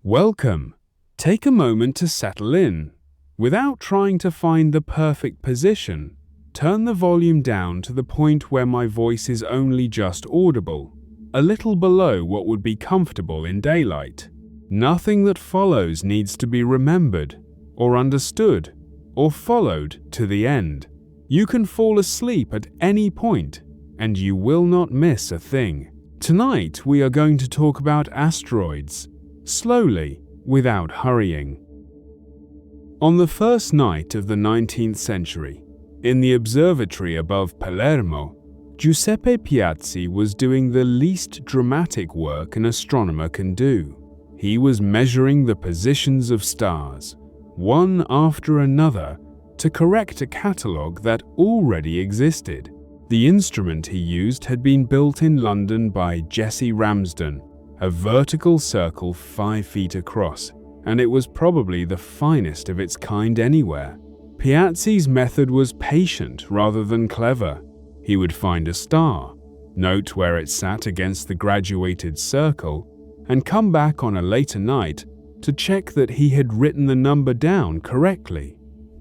Welcome. Take a moment to settle in. Without trying to find the perfect position, turn the volume down to the point where my voice is only just audible, a little below what would be comfortable in daylight. Nothing that follows needs to be remembered, or understood, or followed to the end. You can fall asleep at any point, and you will not miss a thing. Tonight we are going to talk about asteroids, slowly, without hurrying. On the first night of the 19th century, in the observatory above Palermo, Giuseppe Piazzi was doing the least dramatic work an astronomer can do. He was measuring the positions of stars, one after another, to correct a catalogue that already existed. The instrument he used had been built in London by Jesse Ramsden, a vertical circle 5 feet across, and it was probably the finest of its kind anywhere. Piazzi's method was patient rather than clever. He would find a star, note where it sat against the graduated circle, and come back on a later night to check that he had written the number down correctly.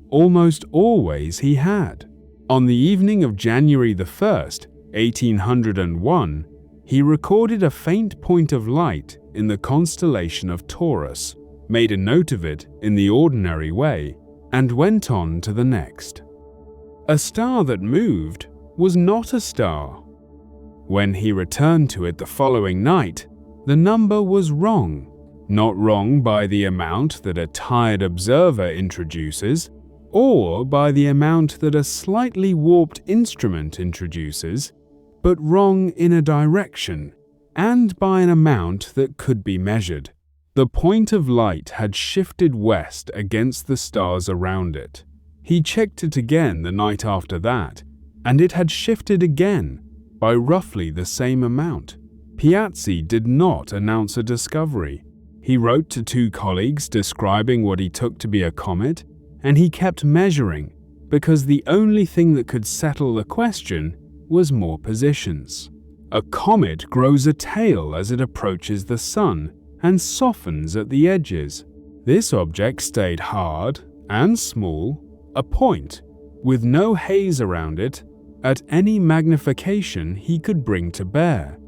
Almost always he had. On the evening of January the 1st, 1801, he recorded a faint point of light in the constellation of Taurus, made a note of it in the ordinary way, and went on to the next. A star that moved was not a star. When he returned to it the following night, the number was wrong. Not wrong by the amount that a tired observer introduces, or by the amount that a slightly warped instrument introduces, but wrong in a direction, and by an amount that could be measured. The point of light had shifted west against the stars around it. He checked it again the night after that, and it had shifted again by roughly the same amount. Piazzi did not announce a discovery. He wrote to 2 colleagues describing what he took to be a comet, and he kept measuring because the only thing that could settle the question was more positions. A comet grows a tail as it approaches the sun and softens at the edges. This object stayed hard and small, a point, with no haze around it, at any magnification he could bring to bear.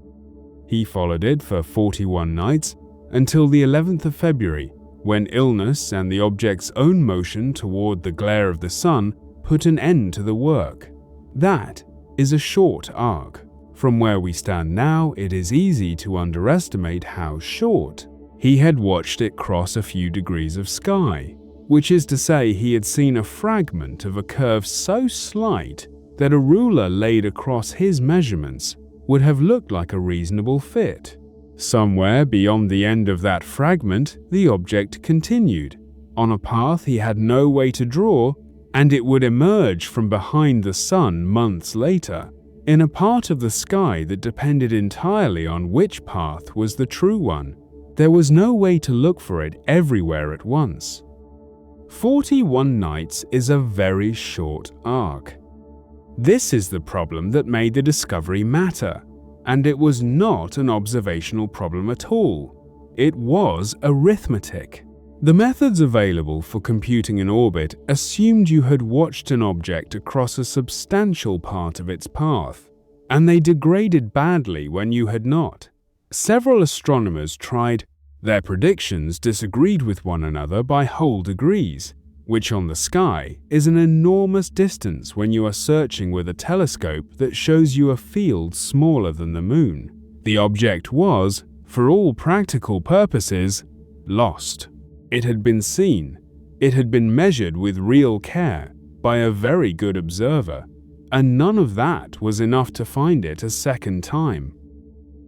He followed it for 41 nights until the 11th of February, when illness and the object's own motion toward the glare of the sun put an end to the work. That is a short arc. From where we stand now, it is easy to underestimate how short. He had watched it cross a few degrees of sky, which is to say he had seen a fragment of a curve so slight that a ruler laid across his measurements would have looked like a reasonable fit. Somewhere beyond the end of that fragment, the object continued, on a path he had no way to draw, and it would emerge from behind the sun months later, in a part of the sky that depended entirely on which path was the true one. There was no way to look for it everywhere at once. 41 nights is a very short arc. This is the problem that made the discovery matter. And it was not an observational problem at all. It was arithmetic. The methods available for computing an orbit assumed you had watched an object across a substantial part of its path, and they degraded badly when you had not. Several astronomers tried. Their predictions disagreed with one another by whole degrees, which on the sky is an enormous distance when you are searching with a telescope that shows you a field smaller than the moon. The object was, for all practical purposes, lost. It had been seen. It had been measured with real care by a very good observer, and none of that was enough to find it a second time.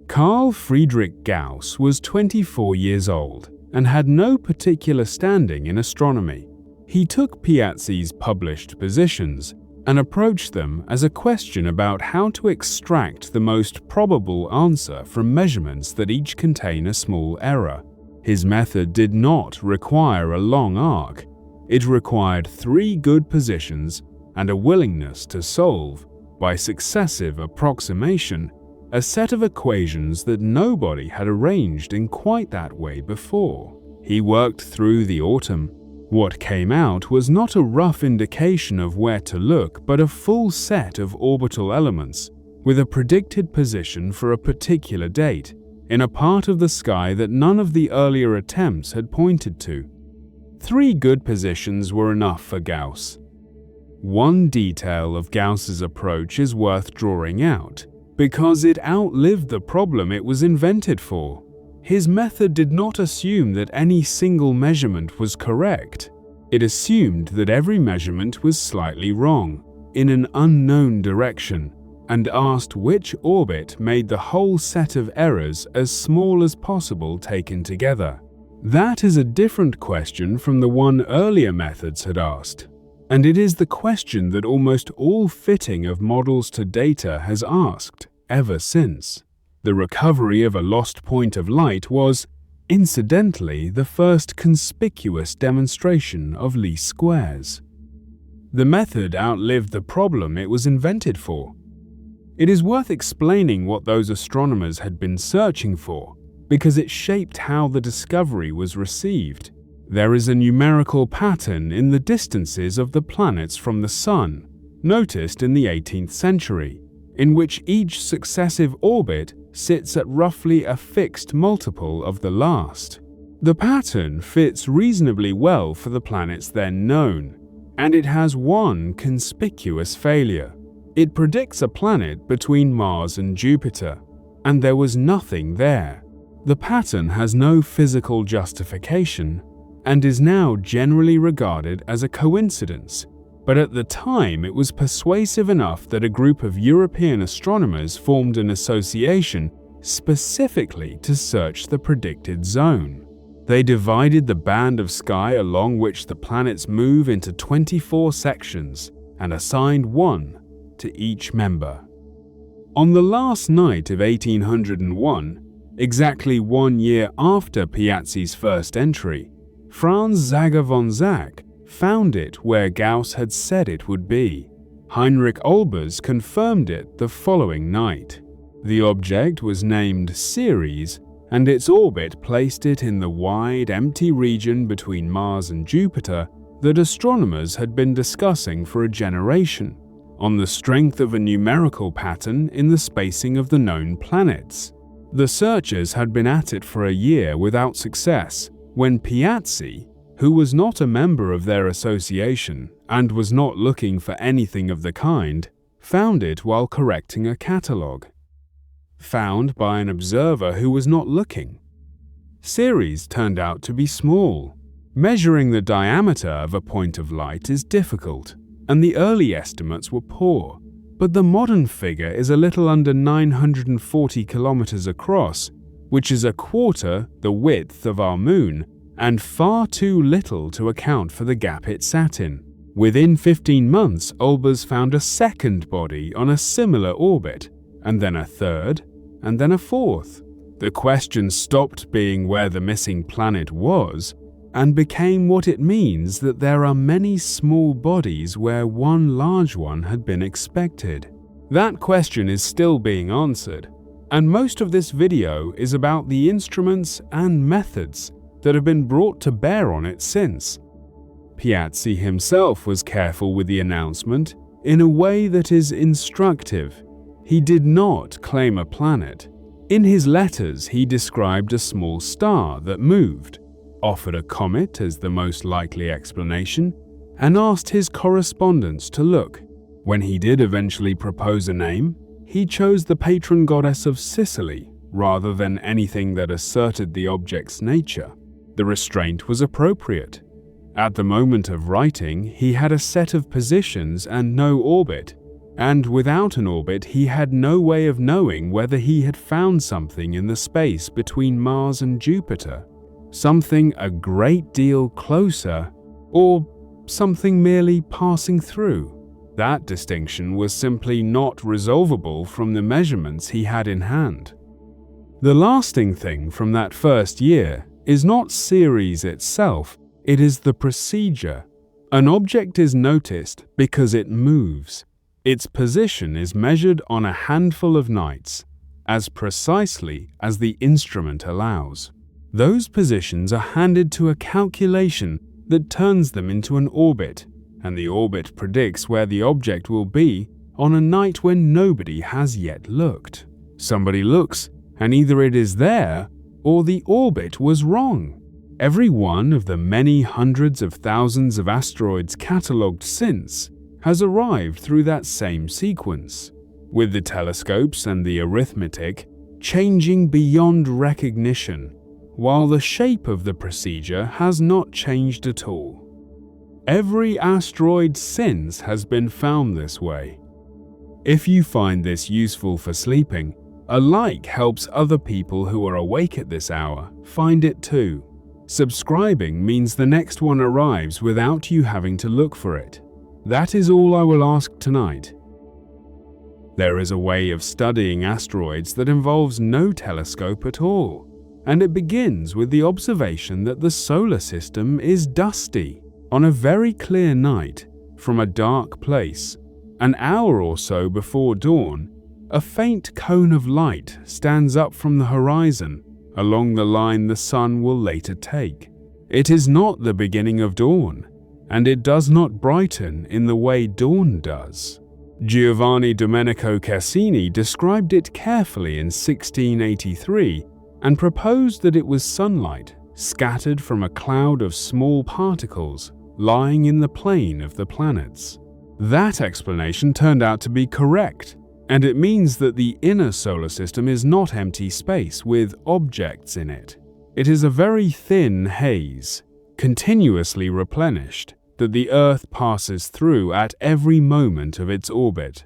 Carl Friedrich Gauss was 24 years old and had no particular standing in astronomy. He took Piazzi's published positions and approached them as a question about how to extract the most probable answer from measurements that each contain a small error. His method did not require a long arc. It required 3 good positions and a willingness to solve, by successive approximation, a set of equations that nobody had arranged in quite that way before. He worked through the autumn. What came out was not a rough indication of where to look, but a full set of orbital elements, with a predicted position for a particular date, in a part of the sky that none of the earlier attempts had pointed to. 3 good positions were enough for Gauss. One detail of Gauss's approach is worth drawing out, because it outlived the problem it was invented for. His method did not assume that any single measurement was correct. It assumed that every measurement was slightly wrong, in an unknown direction, and asked which orbit made the whole set of errors as small as possible taken together. That is a different question from the one earlier methods had asked, and it is the question that almost all fitting of models to data has asked ever since. The recovery of a lost point of light was, incidentally, the first conspicuous demonstration of least squares. The method outlived the problem it was invented for. It is worth explaining what those astronomers had been searching for, because it shaped how the discovery was received. There is a numerical pattern in the distances of the planets from the Sun, noticed in the 18th century, in which each successive orbit sits at roughly a fixed multiple of the last. The pattern fits reasonably well for the planets then known, and it has one conspicuous failure. It predicts a planet between Mars and Jupiter, and there was nothing there. The pattern has no physical justification and is now generally regarded as a coincidence, but at the time it was persuasive enough that a group of European astronomers formed an association specifically to search the predicted zone. They divided the band of sky along which the planets move into 24 sections and assigned one to each member. On the last night of 1801, exactly 1 year after Piazzi's first entry, Franz Xaver von Zach found it where Gauss had said it would be. Heinrich Olbers confirmed it the following night. The object was named Ceres, and its orbit placed it in the wide, empty region between Mars and Jupiter that astronomers had been discussing for a generation, on the strength of a numerical pattern in the spacing of the known planets. The searchers had been at it for a year without success, when Piazzi, who was not a member of their association and was not looking for anything of the kind, found it while correcting a catalogue. Found by an observer who was not looking. Ceres turned out to be small. Measuring the diameter of a point of light is difficult, and the early estimates were poor, but the modern figure is a little under 940 kilometers across, which is a quarter the width of our moon, and far too little to account for the gap it sat in. Within 15 months, Olbers found a second body on a similar orbit, and then a third, and then a fourth. The question stopped being where the missing planet was, and became what it means that there are many small bodies where one large one had been expected. That question is still being answered, and most of this video is about the instruments and methods that have been brought to bear on it since. Piazzi himself was careful with the announcement in a way that is instructive. He did not claim a planet. In his letters, he described a small star that moved, offered a comet as the most likely explanation, and asked his correspondents to look. When he did eventually propose a name, he chose the patron goddess of Sicily rather than anything that asserted the object's nature. The restraint was appropriate. At the moment of writing, he had a set of positions and no orbit, and without an orbit he had no way of knowing whether he had found something in the space between Mars and Jupiter, something a great deal closer, or something merely passing through. That distinction was simply not resolvable from the measurements he had in hand. The lasting thing from that first year is not Ceres itself, it is the procedure. An object is noticed because it moves. Its position is measured on a handful of nights, as precisely as the instrument allows. Those positions are handed to a calculation that turns them into an orbit, and the orbit predicts where the object will be on a night when nobody has yet looked. Somebody looks, and either it is there or the orbit was wrong. Every one of the many hundreds of thousands of asteroids catalogued since has arrived through that same sequence, with the telescopes and the arithmetic changing beyond recognition, while the shape of the procedure has not changed at all. Every asteroid since has been found this way. If you find this useful for sleeping, a like helps other people who are awake at this hour find it too. Subscribing means the next one arrives without you having to look for it. That is all I will ask tonight. There is a way of studying asteroids that involves no telescope at all, and it begins with the observation that the solar system is dusty. On a very clear night, from a dark place, an hour or so before dawn, a faint cone of light stands up from the horizon along the line the sun will later take. It is not the beginning of dawn, and it does not brighten in the way dawn does. Giovanni Domenico Cassini described it carefully in 1683 and proposed that it was sunlight scattered from a cloud of small particles lying in the plane of the planets. That explanation turned out to be correct, and it means that the inner solar system is not empty space with objects in it. It is a very thin haze, continuously replenished, that the Earth passes through at every moment of its orbit.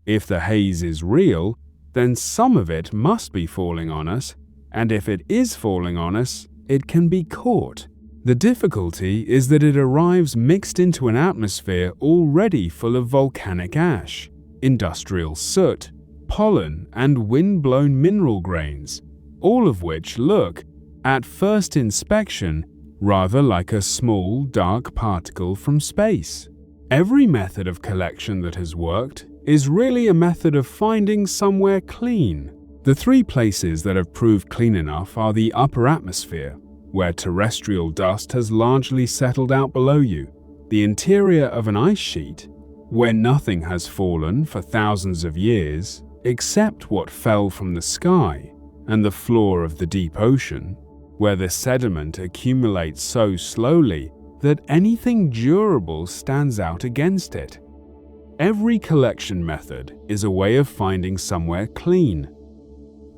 If the haze is real, then some of it must be falling on us, and if it is falling on us, it can be caught. The difficulty is that it arrives mixed into an atmosphere already full of volcanic ash, industrial soot, pollen, and wind-blown mineral grains, all of which look, at first inspection, rather like a small, dark particle from space. Every method of collection that has worked is really a method of finding somewhere clean. The three places that have proved clean enough are the upper atmosphere, where terrestrial dust has largely settled out below you, the interior of an ice sheet, where nothing has fallen for thousands of years except what fell from the sky, and the floor of the deep ocean, where the sediment accumulates so slowly that anything durable stands out against it. Every collection method is a way of finding somewhere clean.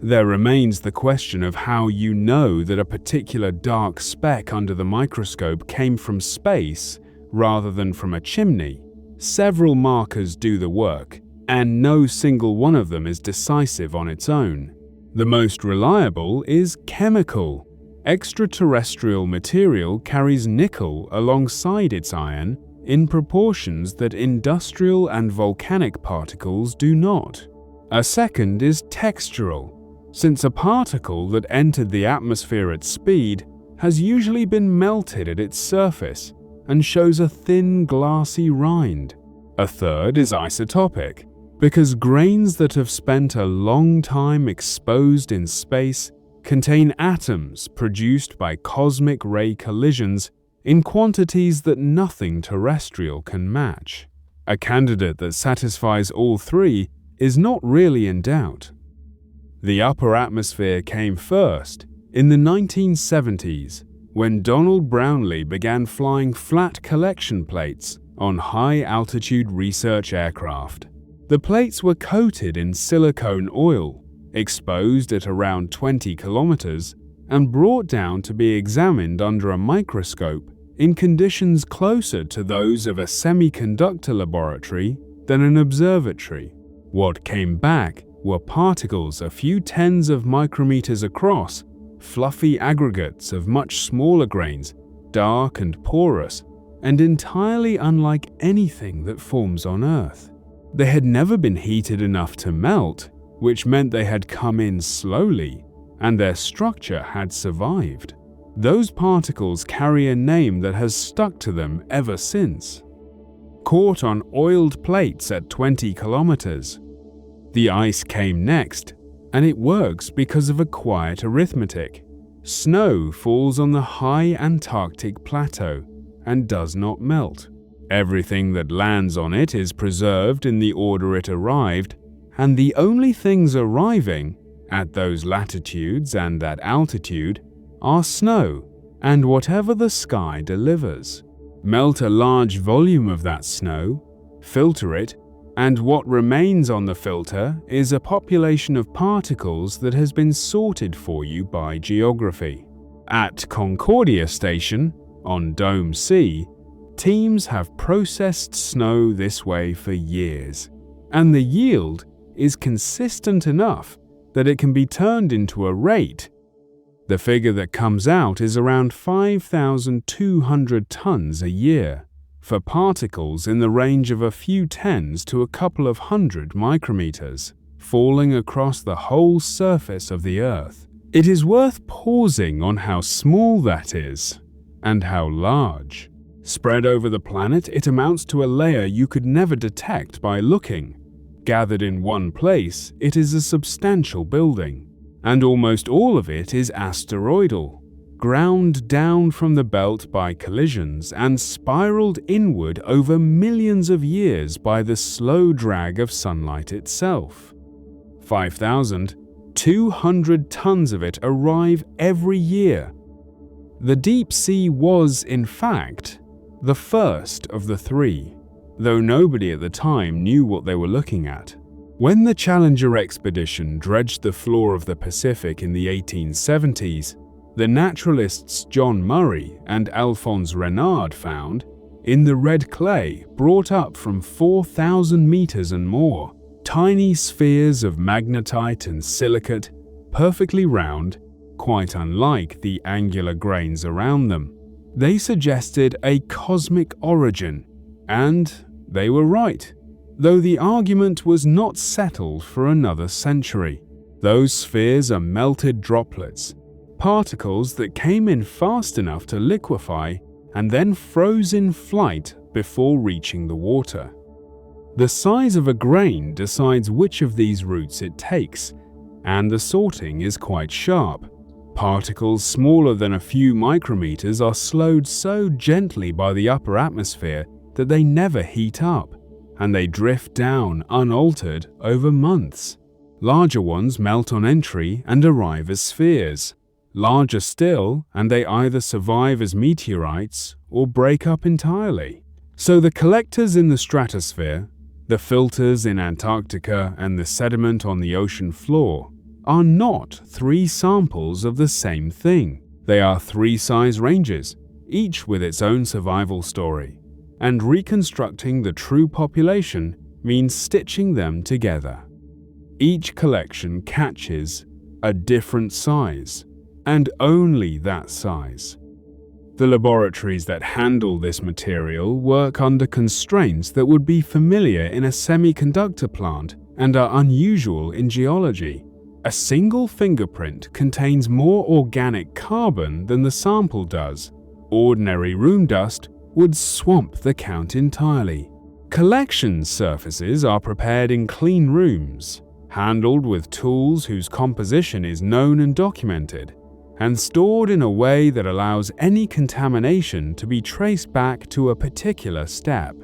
There remains the question of how you know that a particular dark speck under the microscope came from space rather than from a chimney. Several markers do the work, and no single one of them is decisive on its own. The most reliable is chemical. Extraterrestrial material carries nickel alongside its iron in proportions that industrial and volcanic particles do not. A second is textural, since a particle that entered the atmosphere at speed has usually been melted at its surface and shows a thin glassy rind. A third is isotopic, because grains that have spent a long time exposed in space contain atoms produced by cosmic ray collisions in quantities that nothing terrestrial can match. A candidate that satisfies all three is not really in doubt. The upper atmosphere came first in the 1970s, when Donald Brownlee began flying flat collection plates on high-altitude research aircraft. The plates were coated in silicone oil, exposed at around 20 kilometers, and brought down to be examined under a microscope in conditions closer to those of a semiconductor laboratory than an observatory. What came back were particles a few tens of micrometers across, fluffy aggregates of much smaller grains, dark and porous, and entirely unlike anything that forms on Earth. They had never been heated enough to melt, which meant they had come in slowly, and their structure had survived. Those particles carry a name that has stuck to them ever since. Caught on oiled plates at 20 kilometers. The ice came next, and it works because of a quiet arithmetic. Snow falls on the high Antarctic plateau and does not melt. Everything that lands on it is preserved in the order it arrived, and the only things arriving at those latitudes and at altitude are snow and whatever the sky delivers. Melt a large volume of that snow, filter it, and what remains on the filter is a population of particles that has been sorted for you by geography. At Concordia Station, on Dome C, teams have processed snow this way for years, and the yield is consistent enough that it can be turned into a rate. The figure that comes out is around 5,200 tons a year, for particles in the range of a few tens to a couple of hundred micrometers, falling across the whole surface of the Earth. It is worth pausing on how small that is, and how large. Spread over the planet, it amounts to a layer you could never detect by looking. Gathered in one place, it is a substantial building, and almost all of it is asteroidal, ground down from the belt by collisions and spiraled inward over millions of years by the slow drag of sunlight itself. 5,200 tons of it arrive every year. The deep sea was, in fact, the first of the three, though nobody at the time knew what they were looking at. When the Challenger expedition dredged the floor of the Pacific in the 1870s, the naturalists John Murray and Alphonse Renard found, in the red clay brought up from 4,000 meters and more, tiny spheres of magnetite and silicate, perfectly round, quite unlike the angular grains around them. They suggested a cosmic origin, and they were right, though the argument was not settled for another century. Those spheres are melted droplets, particles that came in fast enough to liquefy and then froze in flight before reaching the water. The size of a grain decides which of these routes it takes, and the sorting is quite sharp. Particles smaller than a few micrometers are slowed so gently by the upper atmosphere that they never heat up, and they drift down unaltered over months. Larger ones melt on entry and arrive as spheres. Larger still, and they either survive as meteorites or break up entirely. So the collectors in the stratosphere, the filters in Antarctica, and the sediment on the ocean floor are not three samples of the same thing. They are three size ranges, each with its own survival story, and reconstructing the true population means stitching them together. Each collection catches a different size, and only that size. The laboratories that handle this material work under constraints that would be familiar in a semiconductor plant and are unusual in geology. A single fingerprint contains more organic carbon than the sample does. Ordinary room dust would swamp the count entirely. Collection surfaces are prepared in clean rooms, handled with tools whose composition is known and documented, and stored in a way that allows any contamination to be traced back to a particular step.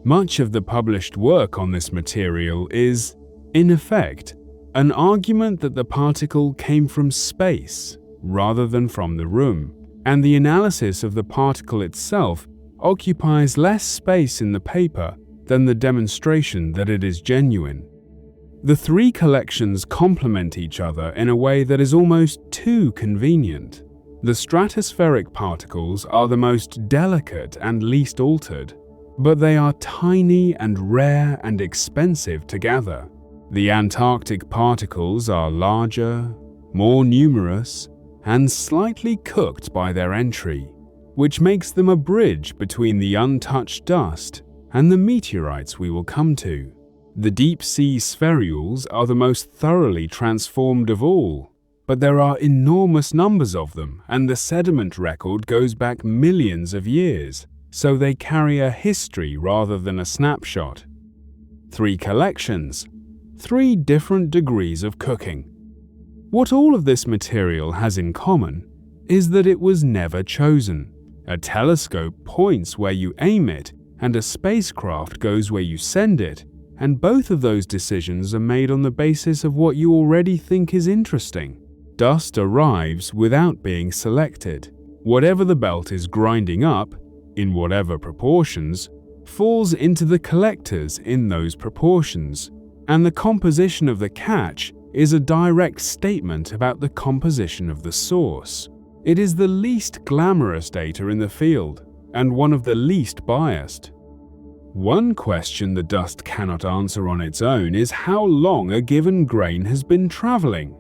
Much of the published work on this material is, in effect, an argument that the particle came from space rather than from the room, and the analysis of the particle itself occupies less space in the paper than the demonstration that it is genuine. The three collections complement each other in a way that is almost too convenient. The stratospheric particles are the most delicate and least altered, but they are tiny and rare and expensive to gather. The Antarctic particles are larger, more numerous, and slightly cooked by their entry, which makes them a bridge between the untouched dust and the meteorites we will come to. The deep-sea spherules are the most thoroughly transformed of all, but there are enormous numbers of them, and the sediment record goes back millions of years, so they carry a history rather than a snapshot. Three collections, three different degrees of cooking. What all of this material has in common is that it was never chosen. A telescope points where you aim it, and a spacecraft goes where you send it, and both of those decisions are made on the basis of what you already think is interesting. Dust arrives without being selected. Whatever the belt is grinding up, in whatever proportions, falls into the collectors in those proportions, and the composition of the catch is a direct statement about the composition of the source. It is the least glamorous data in the field, and one of the least biased. One question the dust cannot answer on its own is how long a given grain has been traveling.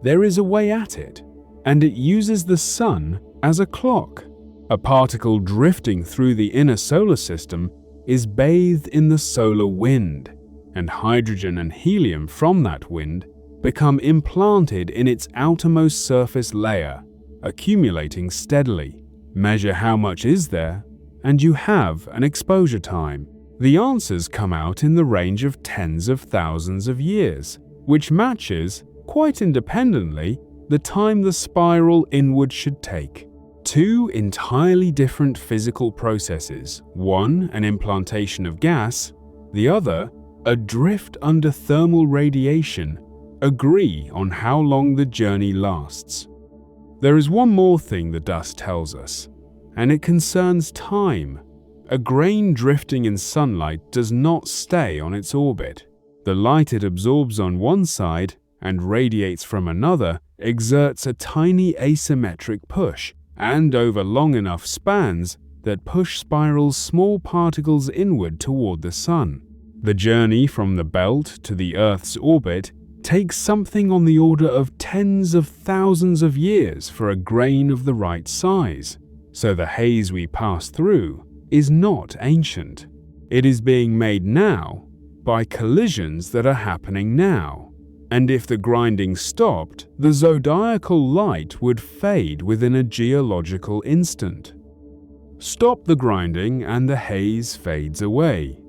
There is a way at it, and it uses the sun as a clock. A particle drifting through the inner solar system is bathed in the solar wind, and hydrogen and helium from that wind become implanted in its outermost surface layer, accumulating steadily. Measure how much is there, and you have an exposure time. The answers come out in the range of tens of thousands of years, which matches, quite independently, the time the spiral inward should take. Two entirely different physical processes, one an implantation of gas, the other a drift under thermal radiation, agree on how long the journey lasts. There is one more thing the dust tells us, and it concerns time. A grain drifting in sunlight does not stay on its orbit. The light it absorbs on one side and radiates from another exerts a tiny asymmetric push, and over long enough spans that push spirals small particles inward toward the sun. The journey from the belt to the Earth's orbit takes something on the order of tens of thousands of years for a grain of the right size, so the haze we pass through is not ancient. It is being made now by collisions that are happening now, and if the grinding stopped, the zodiacal light would fade within a geological instant. Stop the grinding and the haze fades away.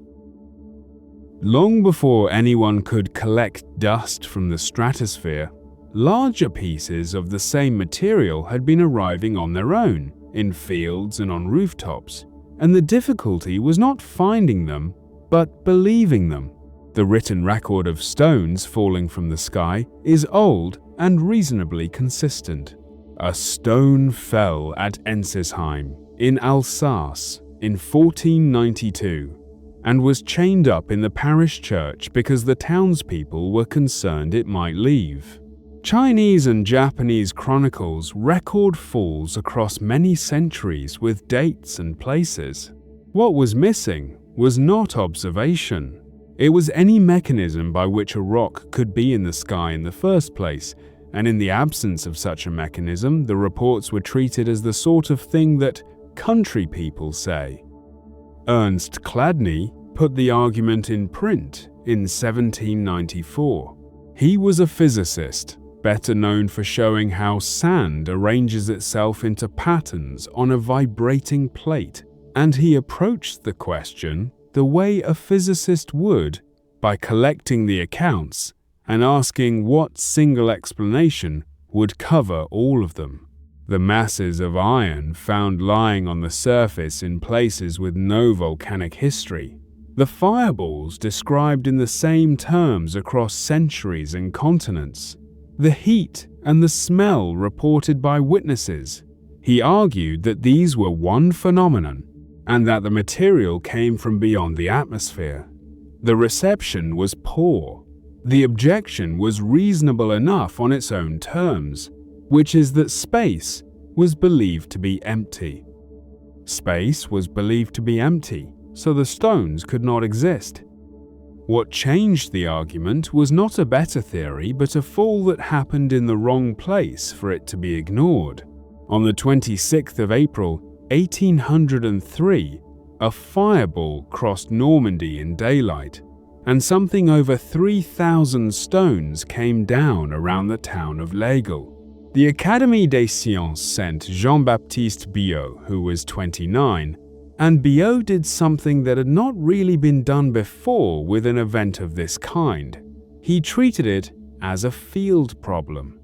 Long before anyone could collect dust from the stratosphere, larger pieces of the same material had been arriving on their own, in fields and on rooftops, and the difficulty was not finding them, but believing them. The written record of stones falling from the sky is old and reasonably consistent. A stone fell at Ensisheim, in Alsace, in 1492, and was chained up in the parish church because the townspeople were concerned it might leave. Chinese and Japanese chronicles record falls across many centuries with dates and places. What was missing was not observation. It was any mechanism by which a rock could be in the sky in the first place, and in the absence of such a mechanism, the reports were treated as the sort of thing that country people say. Ernst Chladni put the argument in print in 1794. He was a physicist, better known for showing how sand arranges itself into patterns on a vibrating plate, and he approached the question the way a physicist would, by collecting the accounts and asking what single explanation would cover all of them. The masses of iron found lying on the surface in places with no volcanic history, the fireballs described in the same terms across centuries and continents, the heat and the smell reported by witnesses. He argued that these were one phenomenon, and that the material came from beyond the atmosphere. The reception was poor. The objection was reasonable enough on its own terms, which is that space was believed to be empty. Space was believed to be empty, so the stones could not exist. What changed the argument was not a better theory, but a fall that happened in the wrong place for it to be ignored. On the 26th of April, 1803, a fireball crossed Normandy in daylight, and something over 3,000 stones came down around the town of L'Aigle. The Académie des Sciences sent Jean-Baptiste Biot, who was 29, and Biot did something that had not really been done before with an event of this kind. He treated it as a field problem.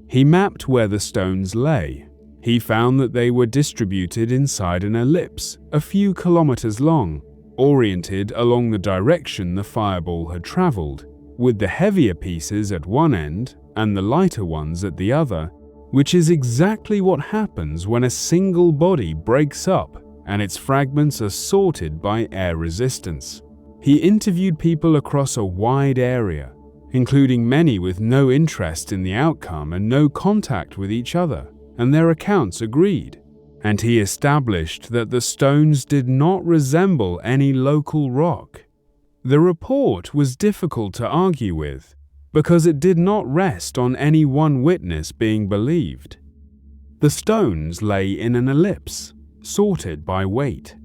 He mapped where the stones lay. He found that they were distributed inside an ellipse a few kilometers long, oriented along the direction the fireball had traveled, with the heavier pieces at one end and the lighter ones at the other, which is exactly what happens when a single body breaks up and its fragments are sorted by air resistance. He interviewed people across a wide area, including many with no interest in the outcome and no contact with each other, and their accounts agreed. And he established that the stones did not resemble any local rock. The report was difficult to argue with, because it did not rest on any one witness being believed. The stones lay in an ellipse, sorted by weight.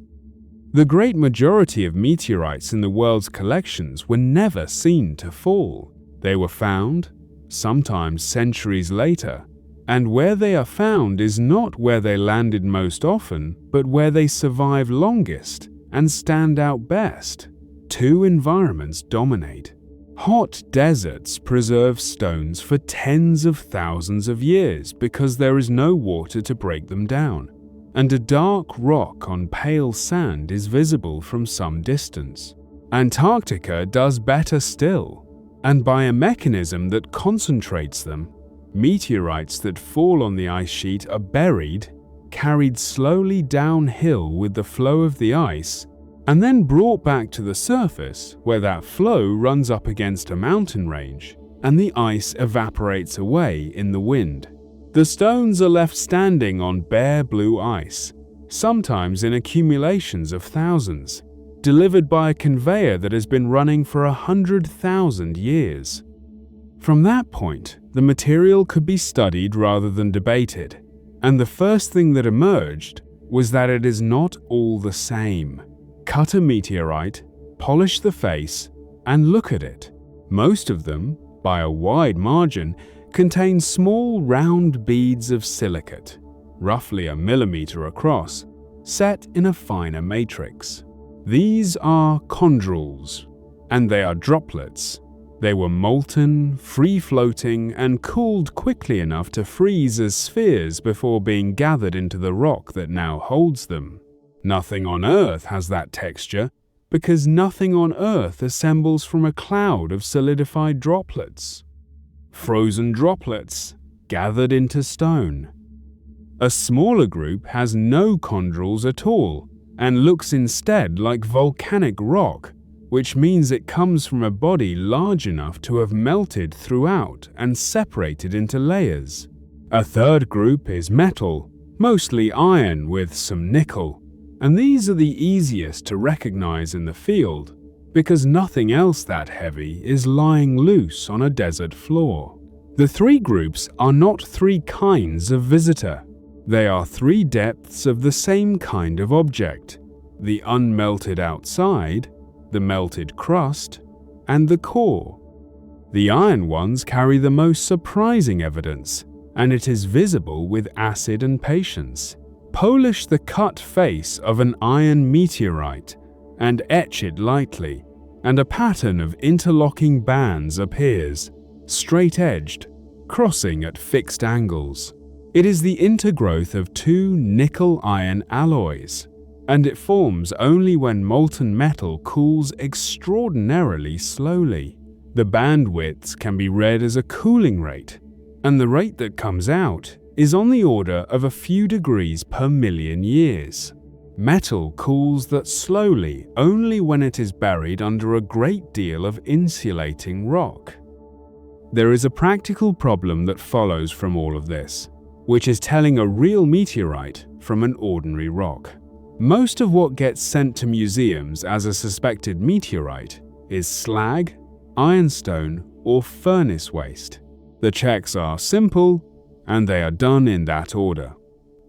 The great majority of meteorites in the world's collections were never seen to fall. They were found, sometimes centuries later, and where they are found is not where they landed most often, but where they survive longest and stand out best. Two environments dominate. Hot deserts preserve stones for tens of thousands of years because there is no water to break them down, and a dark rock on pale sand is visible from some distance. Antarctica does better still, and by a mechanism that concentrates them, meteorites that fall on the ice sheet are buried, carried slowly downhill with the flow of the ice, and then brought back to the surface where that flow runs up against a mountain range and the ice evaporates away in the wind. The stones are left standing on bare blue ice, sometimes in accumulations of thousands, delivered by a conveyor that has been running for 100,000 years. From that point, the material could be studied rather than debated, and the first thing that emerged was that it is not all the same. Cut a meteorite, polish the face, and look at it. Most of them, by a wide margin, contain small round beads of silicate, roughly a millimeter across, set in a finer matrix. These are chondrules, and they are droplets. They were molten, free-floating, and cooled quickly enough to freeze as spheres before being gathered into the rock that now holds them. Nothing on Earth has that texture because nothing on Earth assembles from a cloud of solidified droplets. Frozen droplets, gathered into stone. A smaller group has no chondrules at all and looks instead like volcanic rock, which means it comes from a body large enough to have melted throughout and separated into layers. A third group is metal, mostly iron with some nickel, and these are the easiest to recognize in the field because nothing else that heavy is lying loose on a desert floor. The three groups are not three kinds of visitor. They are three depths of the same kind of object: the unmelted outside, the melted crust, and the core. The iron ones carry the most surprising evidence, and it is visible with acid and patience. Polish the cut face of an iron meteorite and etch it lightly, and a pattern of interlocking bands appears, straight-edged, crossing at fixed angles. It is the intergrowth of two nickel-iron alloys, and it forms only when molten metal cools extraordinarily slowly. The band widths can be read as a cooling rate, and the rate that comes out is on the order of a few degrees per million years. Metal cools that slowly only when it is buried under a great deal of insulating rock. There is a practical problem that follows from all of this, which is telling a real meteorite from an ordinary rock. Most of what gets sent to museums as a suspected meteorite is slag, ironstone, or furnace waste. The checks are simple, and they are done in that order.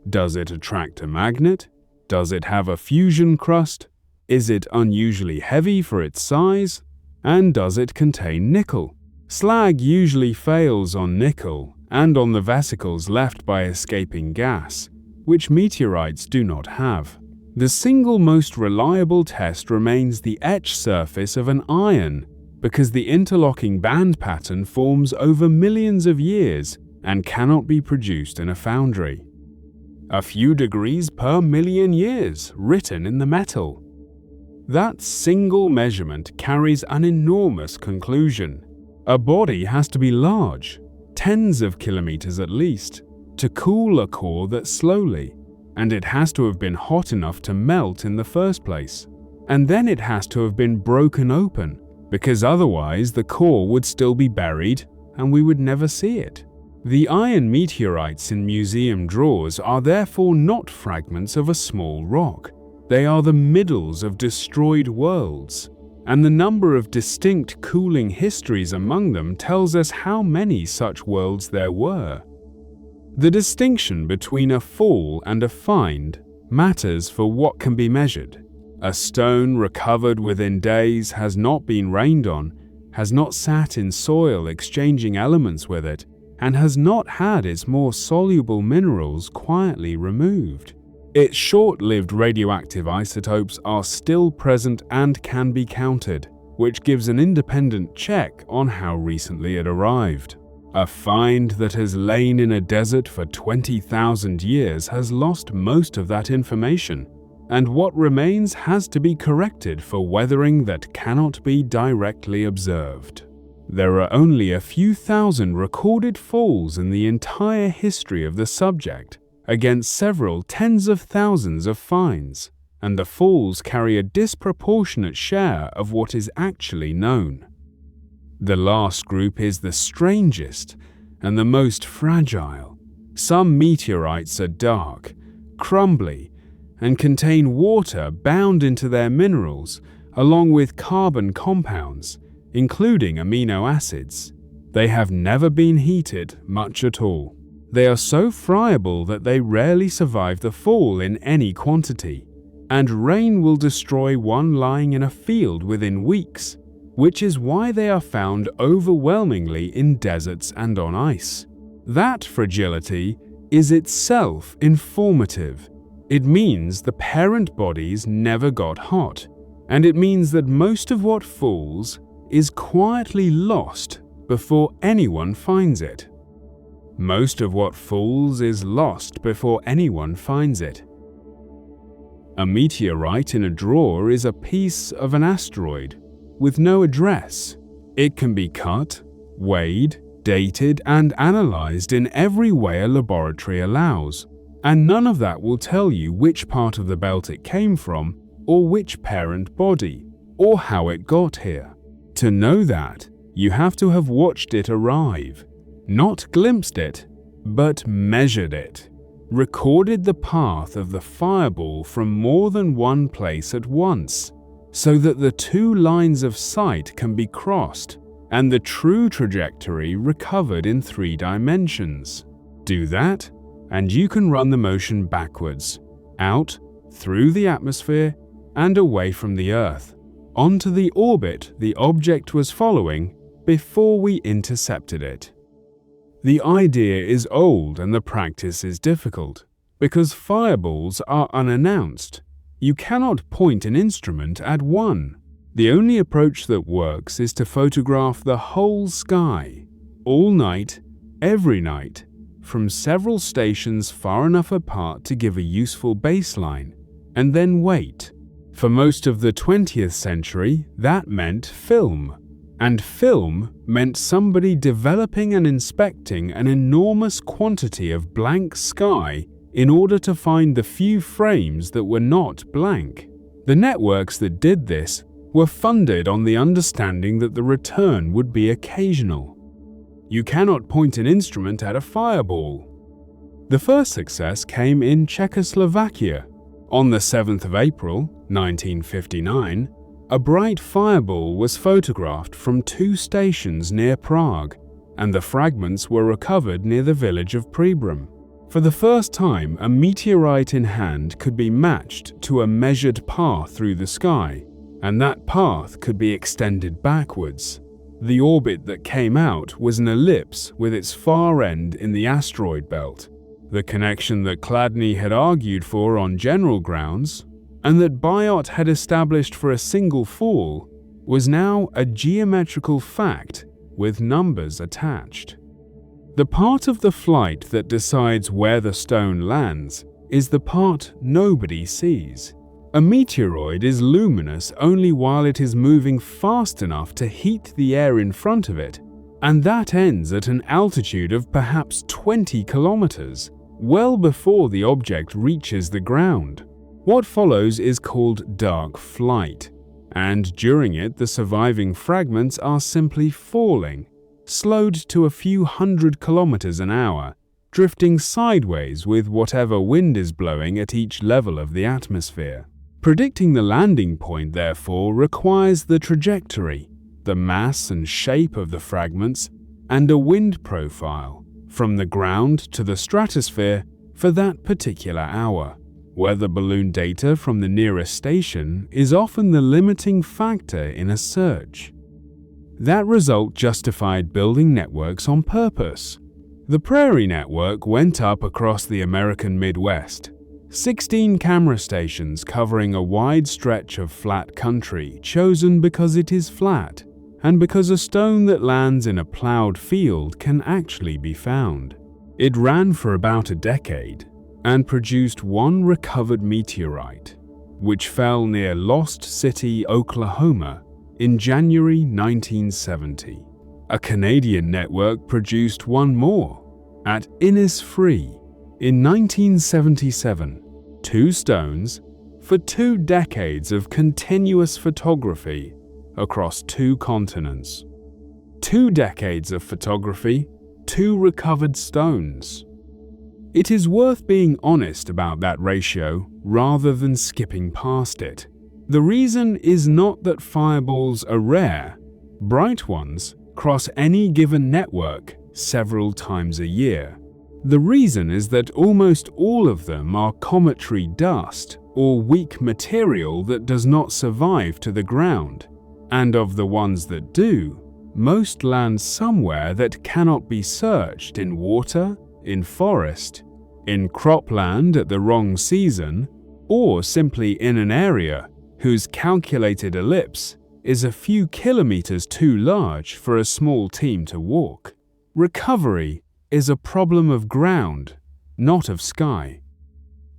Does it attract a magnet? Does it have a fusion crust? Is it unusually heavy for its size? And does it contain nickel? Slag usually fails on nickel and on the vesicles left by escaping gas, which meteorites do not have. The single most reliable test remains the etch surface of an iron, because the interlocking band pattern forms over millions of years and cannot be produced in a foundry. a few degrees per million years written in the metal. That single measurement carries an enormous conclusion. A body has to be large, tens of kilometers at least, to cool a core that slowly, and it has to have been hot enough to melt in the first place. And then it has to have been broken open, because otherwise the core would still be buried and we would never see it. The iron meteorites in museum drawers are therefore not fragments of a small rock. They are the middles of destroyed worlds, and the number of distinct cooling histories among them tells us how many such worlds there were. The distinction between a fall and a find matters for what can be measured. A stone recovered within days has not been rained on, has not sat in soil exchanging elements with it, and has not had its more soluble minerals quietly removed. Its short-lived radioactive isotopes are still present and can be counted, which gives an independent check on how recently it arrived. A find that has lain in a desert for 20,000 years has lost most of that information, and what remains has to be corrected for weathering that cannot be directly observed. There are only a few thousand recorded falls in the entire history of the subject, against several tens of thousands of finds, and the falls carry a disproportionate share of what is actually known. The last group is the strangest and the most fragile. Some meteorites are dark, crumbly, and contain water bound into their minerals, along with carbon compounds, including amino acids. They have never been heated much at all. They are so friable that they rarely survive the fall in any quantity, and rain will destroy one lying in a field within weeks, which is why they are found overwhelmingly in deserts and on ice. That fragility is itself informative. It means the parent bodies never got hot, and it means that most of what falls is quietly lost before anyone finds it. Most of what falls is lost before anyone finds it. A meteorite in a drawer is a piece of an asteroid with no address. It can be cut, weighed, dated, and analyzed in every way a laboratory allows, and none of that will tell you which part of the belt it came from, or which parent body, or how it got here. To know that, you have to have watched it arrive, not glimpsed it, but measured it, recorded the path of the fireball from more than one place at once, so that the two lines of sight can be crossed and the true trajectory recovered in 3 dimensions. Do that, and you can run the motion backwards, out, through the atmosphere, and away from the Earth, onto the orbit the object was following before we intercepted it. The idea is old and the practice is difficult, because fireballs are unannounced. You cannot point an instrument at one. The only approach that works is to photograph the whole sky, all night, every night, from several stations far enough apart to give a useful baseline, and then wait. For most of the 20th century, that meant film. And film meant somebody developing and inspecting an enormous quantity of blank sky in order to find the few frames that were not blank. The networks that did this were funded on the understanding that the return would be occasional. You cannot point an instrument at a fireball. The first success came in Czechoslovakia. On the 7th of April, 1959, a bright fireball was photographed from 2 stations near Prague, and the fragments were recovered near the village of Příbram. For the first time, a meteorite in hand could be matched to a measured path through the sky, and that path could be extended backwards. The orbit that came out was an ellipse with its far end in the asteroid belt, the connection that Chladni had argued for on general grounds, and that Biot had established for a single fall, was now a geometrical fact with numbers attached. The part of the flight that decides where the stone lands is the part nobody sees. A meteoroid is luminous only while it is moving fast enough to heat the air in front of it, and that ends at an altitude of perhaps 20 kilometers, well before the object reaches the ground. What follows is called dark flight, and during it the surviving fragments are simply falling, slowed to a few hundred kilometers an hour, drifting sideways with whatever wind is blowing at each level of the atmosphere. Predicting the landing point, therefore, requires the trajectory, the mass and shape of the fragments, and a wind profile from the ground to the stratosphere for that particular hour. Weather balloon data from the nearest station is often the limiting factor in a search. That result justified building networks on purpose. The Prairie Network went up across the American Midwest. 16 camera stations covering a wide stretch of flat country chosen because it is flat, and because a stone that lands in a plowed field can actually be found. It ran for about a decade and produced one recovered meteorite, which fell near Lost City, Oklahoma in January 1970. A Canadian network produced one more at Innisfree in 1977, 2 stones for 2 decades of continuous photography across 2 continents. 2 decades of photography, 2 recovered stones. It is worth being honest about that ratio rather than skipping past it. The reason is not that fireballs are rare. Bright ones cross any given network several times a year. The reason is that almost all of them are cometary dust or weak material that does not survive to the ground, and of the ones that do, most land somewhere that cannot be searched in water, in forest, in cropland at the wrong season, or simply in an area whose calculated ellipse is a few kilometers too large for a small team to walk. Recovery is a problem of ground, not of sky.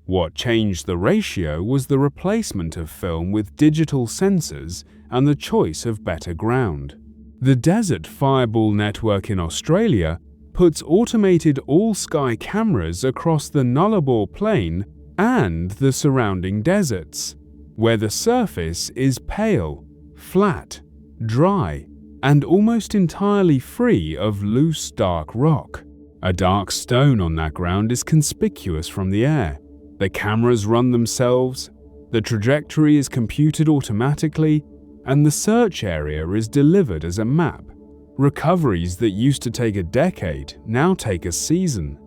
What changed the ratio was the replacement of film with digital sensors and the choice of better ground. The Desert Fireball Network in Australia puts automated all-sky cameras across the Nullarbor Plain and the surrounding deserts, where the surface is pale, flat, dry, and almost entirely free of loose dark rock. A dark stone on that ground is conspicuous from the air. The cameras run themselves, the trajectory is computed automatically, and the search area is delivered as a map. Recoveries that used to take a decade now take a season.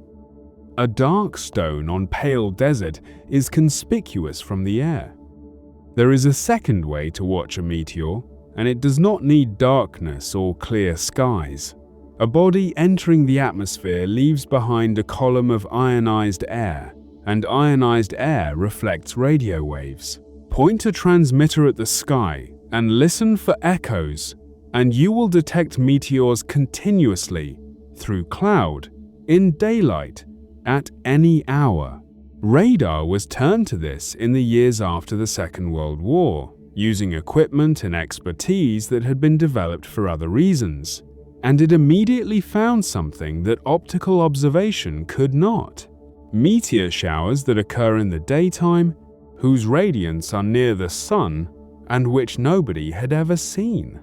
A dark stone on pale desert is conspicuous from the air. There is a second way to watch a meteor, and it does not need darkness or clear skies. A body entering the atmosphere leaves behind a column of ionized air, and ionized air reflects radio waves. Point a transmitter at the sky and listen for echoes, and you will detect meteors continuously, through cloud, in daylight, at any hour. Radar was turned to this in the years after the Second World War, using equipment and expertise that had been developed for other reasons, and it immediately found something that optical observation could not. Meteor showers that occur in the daytime, whose radiants are near the sun, and which nobody had ever seen.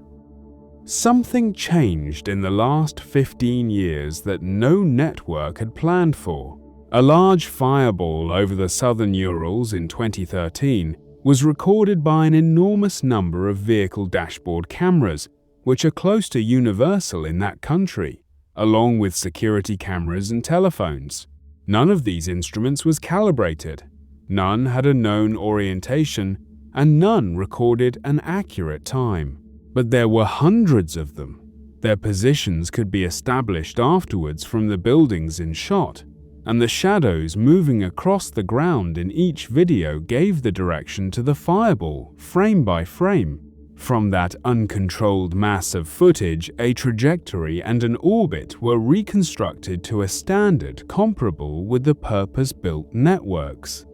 Something changed in the last 15 years that no network had planned for. A large fireball over the southern Urals in 2013 was recorded by an enormous number of vehicle dashboard cameras, which are close to universal in that country, along with security cameras and telephones. None of these instruments was calibrated, none had a known orientation, and none recorded an accurate time. But there were hundreds of them. Their positions could be established afterwards from the buildings in shot, and the shadows moving across the ground in each video gave the direction to the fireball, frame by frame, From that uncontrolled mass of footage, a trajectory and an orbit were reconstructed to a standard comparable with the purpose-built networks.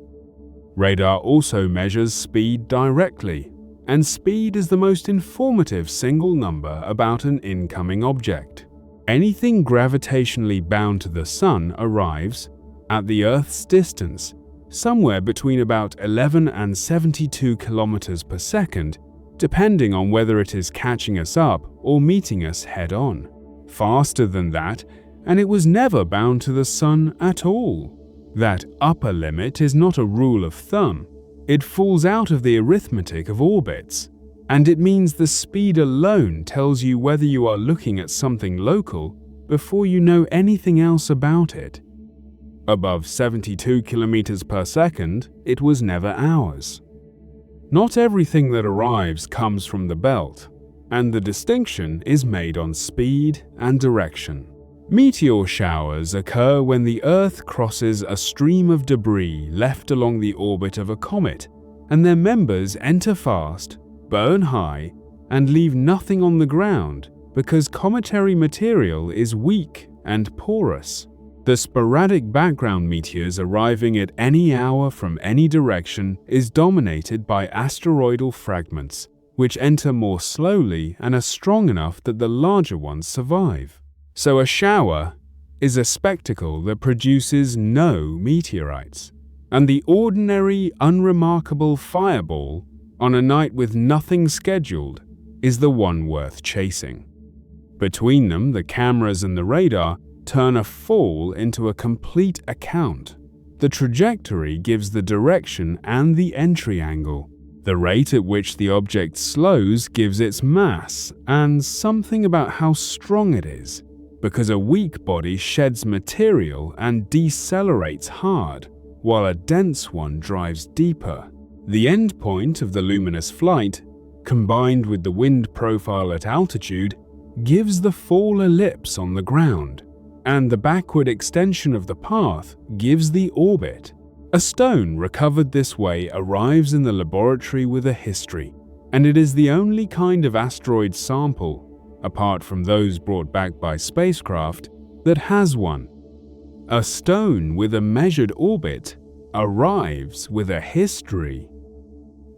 Radar also measures speed directly, and speed is the most informative single number about an incoming object. Anything gravitationally bound to the Sun arrives at the Earth's distance, somewhere between about 11 and 72 kilometers per second, depending on whether it is catching us up or meeting us head-on. Faster than that, and it was never bound to the Sun at all. That upper limit is not a rule of thumb. It falls out of the arithmetic of orbits, and it means the speed alone tells you whether you are looking at something local before you know anything else about it. Above 72 kilometers per second, it was never ours. Not everything that arrives comes from the belt, and the distinction is made on speed and direction. Meteor showers occur when the Earth crosses a stream of debris left along the orbit of a comet, and their members enter fast, burn high, and leave nothing on the ground because cometary material is weak and porous. The sporadic background meteors arriving at any hour from any direction is dominated by asteroidal fragments, which enter more slowly and are strong enough that the larger ones survive. So a shower is a spectacle that produces no meteorites, and the ordinary, unremarkable fireball on a night with nothing scheduled is the one worth chasing. Between them, the cameras and the radar turn a fall into a complete account. The trajectory gives the direction and the entry angle. The rate at which the object slows gives its mass and something about how strong it is, because a weak body sheds material and decelerates hard, while a dense one drives deeper. The end point of the luminous flight, combined with the wind profile at altitude, gives the fall ellipse on the ground, and the backward extension of the path gives the orbit. A stone recovered this way arrives in the laboratory with a history, and it is the only kind of asteroid sample, apart from those brought back by spacecraft, that has one. A stone with a measured orbit arrives with a history.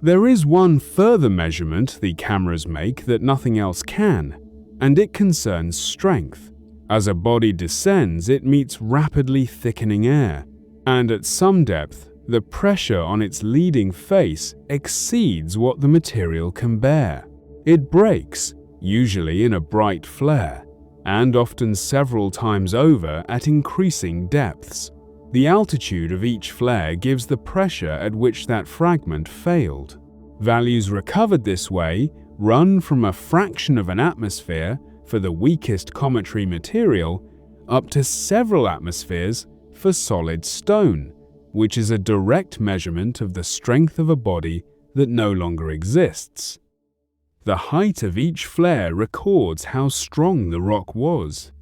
There is one further measurement the cameras make that nothing else can, and it concerns strength. As a body descends, it meets rapidly thickening air, and at some depth, the pressure on its leading face exceeds what the material can bear. It breaks, usually in a bright flare, and often several times over at increasing depths. The altitude of each flare gives the pressure at which that fragment failed. Values recovered this way run from a fraction of an atmosphere for the weakest cometary material up to several atmospheres for solid stone, which is a direct measurement of the strength of a body that no longer exists. The height of each flare records how strong the rock was.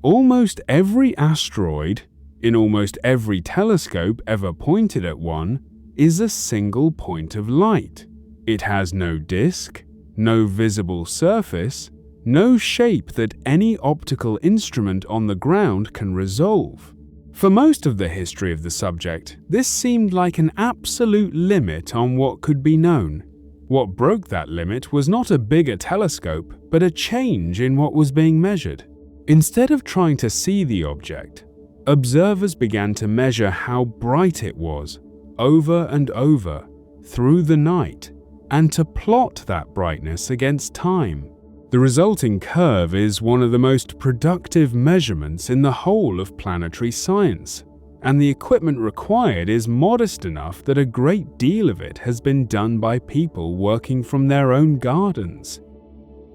Almost every asteroid, in almost every telescope ever pointed at one, is a single point of light. It has no disk, no visible surface, no shape that any optical instrument on the ground can resolve. For most of the history of the subject, this seemed like an absolute limit on what could be known. What broke that limit was not a bigger telescope, but a change in what was being measured. Instead of trying to see the object, observers began to measure how bright it was, over and over, through the night, and to plot that brightness against time. The resulting curve is one of the most productive measurements in the whole of planetary science, and the equipment required is modest enough that a great deal of it has been done by people working from their own gardens.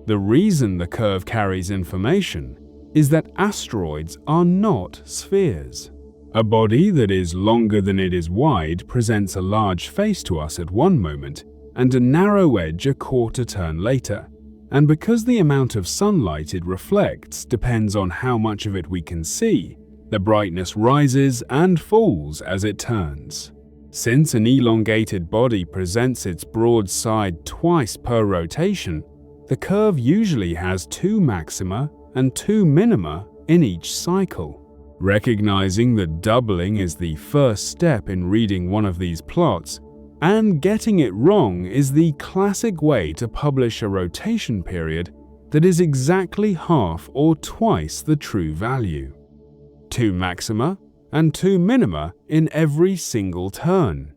The reason the curve carries information is that asteroids are not spheres. A body that is longer than it is wide presents a large face to us at one moment and a narrow edge a quarter turn later. And because the amount of sunlight it reflects depends on how much of it we can see, the brightness rises and falls as it turns. Since an elongated body presents its broad side twice per rotation, the curve usually has 2 maxima and 2 minima in each cycle. Recognizing that doubling is the first step in reading one of these plots, and getting it wrong is the classic way to publish a rotation period that is exactly half or twice the true value. 2 maxima and 2 minima in every single turn.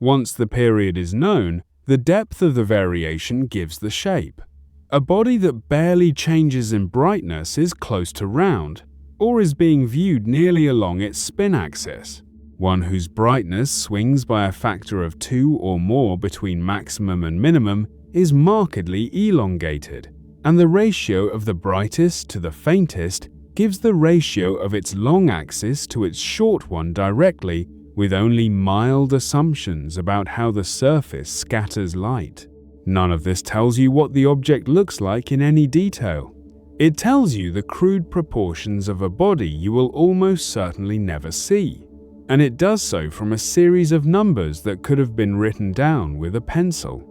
Once the period is known, the depth of the variation gives the shape. A body that barely changes in brightness is close to round, or is being viewed nearly along its spin axis. One whose brightness swings by a factor of 2 or more between maximum and minimum is markedly elongated, and the ratio of the brightest to the faintest gives the ratio of its long axis to its short one directly, with only mild assumptions about how the surface scatters light. None of this tells you what the object looks like in any detail. It tells you the crude proportions of a body you will almost certainly never see, and it does so from a series of numbers that could have been written down with a pencil.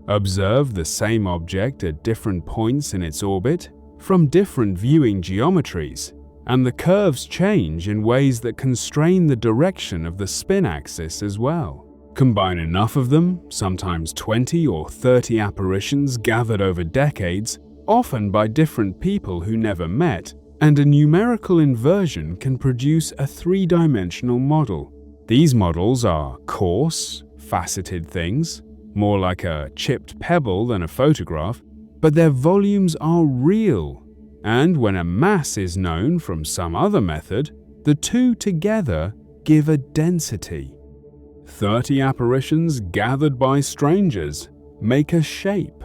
Observe the same object at different points in its orbit, from different viewing geometries, and the curves change in ways that constrain the direction of the spin axis as well. Combine enough of them, sometimes 20 or 30 apparitions gathered over decades, often by different people who never met, and a numerical inversion can produce a 3-dimensional model. These models are coarse, faceted things, more like a chipped pebble than a photograph, but their volumes are real, and when a mass is known from some other method, the two together give a density. 30 apparitions gathered by strangers make a shape.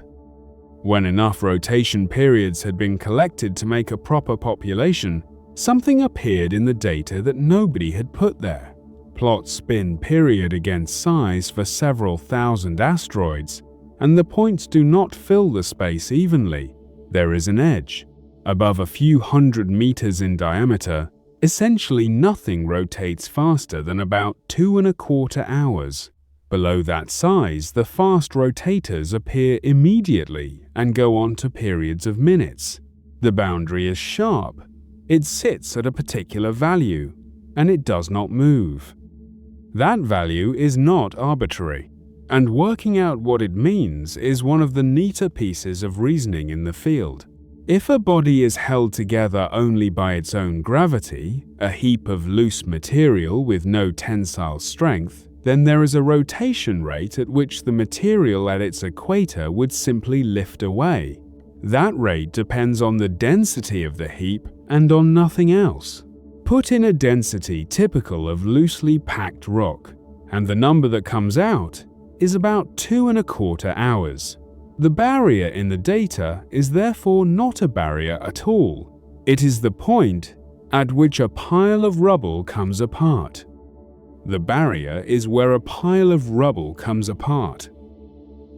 When enough rotation periods had been collected to make a proper population, something appeared in the data that nobody had put there. Plot spin period against size for several thousand asteroids, and the points do not fill the space evenly. There is an edge. Above a few hundred meters in diameter, essentially nothing rotates faster than about 2¼ hours. Below that size, the fast rotators appear immediately and go on to periods of minutes. The boundary is sharp. It sits at a particular value, and it does not move. That value is not arbitrary, and working out what it means is one of the neater pieces of reasoning in the field. If a body is held together only by its own gravity, a heap of loose material with no tensile strength, then there is a rotation rate at which the material at its equator would simply lift away. That rate depends on the density of the heap and on nothing else. Put in a density typical of loosely packed rock, and the number that comes out is about 2¼ hours. The barrier in the data is therefore not a barrier at all. It is the point at which a pile of rubble comes apart. The barrier is where a pile of rubble comes apart.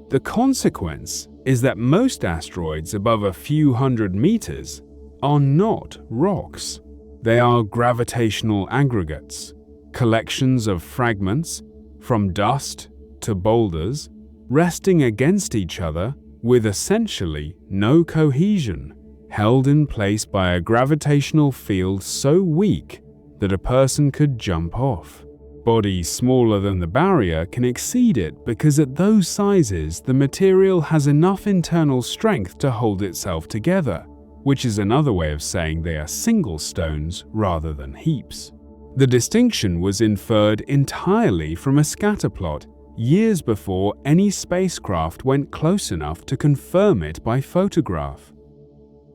The consequence is that most asteroids above a few hundred meters are not rocks. They are gravitational aggregates, collections of fragments, from dust to boulders, resting against each other with essentially no cohesion, held in place by a gravitational field so weak that a person could jump off. Bodies smaller than the barrier can exceed it because at those sizes the material has enough internal strength to hold itself together, which is another way of saying they are single stones rather than heaps. The distinction was inferred entirely from a scatterplot years before any spacecraft went close enough to confirm it by photograph.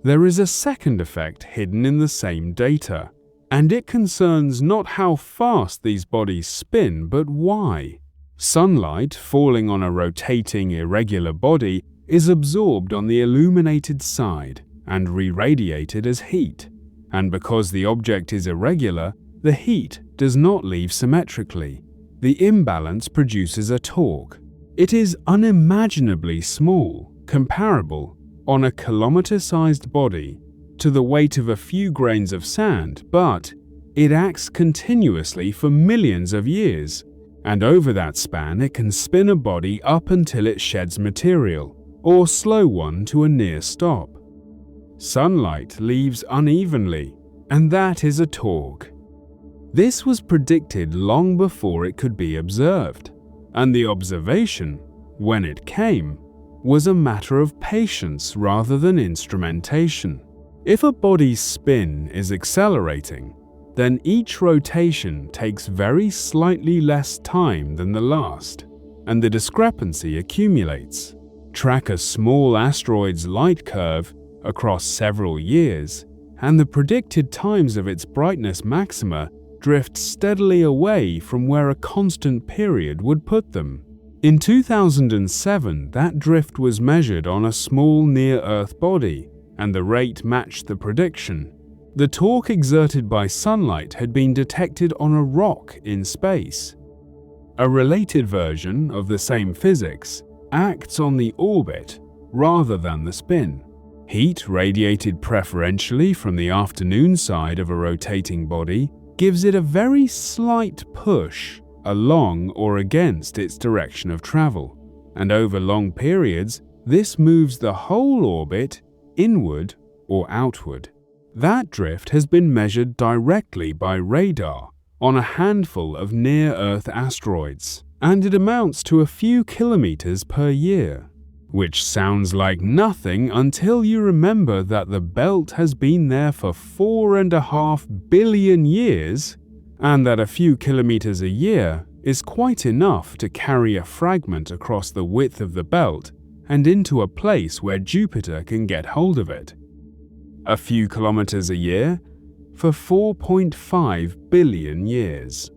There is a second effect hidden in the same data, and it concerns not how fast these bodies spin, but why. Sunlight falling on a rotating irregular body is absorbed on the illuminated side and re-radiated as heat, and because the object is irregular, the heat does not leave symmetrically. The imbalance produces a torque. It is unimaginably small, comparable, on a kilometer-sized body, to the weight of a few grains of sand, but it acts continuously for millions of years, and over that span it can spin a body up until it sheds material, or slow one to a near stop. Sunlight leaves unevenly, and that is a torque. This was predicted long before it could be observed, and the observation, when it came, was a matter of patience rather than instrumentation. If a body's spin is accelerating, then each rotation takes very slightly less time than the last, and the discrepancy accumulates. Track a small asteroid's light curve across several years, and the predicted times of its brightness maxima drift steadily away from where a constant period would put them. In 2007, that drift was measured on a small near-Earth body, and the rate matched the prediction. The torque exerted by sunlight had been detected on a rock in space. A related version of the same physics acts on the orbit rather than the spin. Heat radiated preferentially from the afternoon side of a rotating body gives it a very slight push along or against its direction of travel, and over long periods, this moves the whole orbit inward or outward. That drift has been measured directly by radar on a handful of near-Earth asteroids, and it amounts to a few kilometers per year, which sounds like nothing until you remember that the belt has been there for 4.5 billion years, and that a few kilometers a year is quite enough to carry a fragment across the width of the belt and into a place where Jupiter can get hold of it. A few kilometers a year for 4.5 billion years.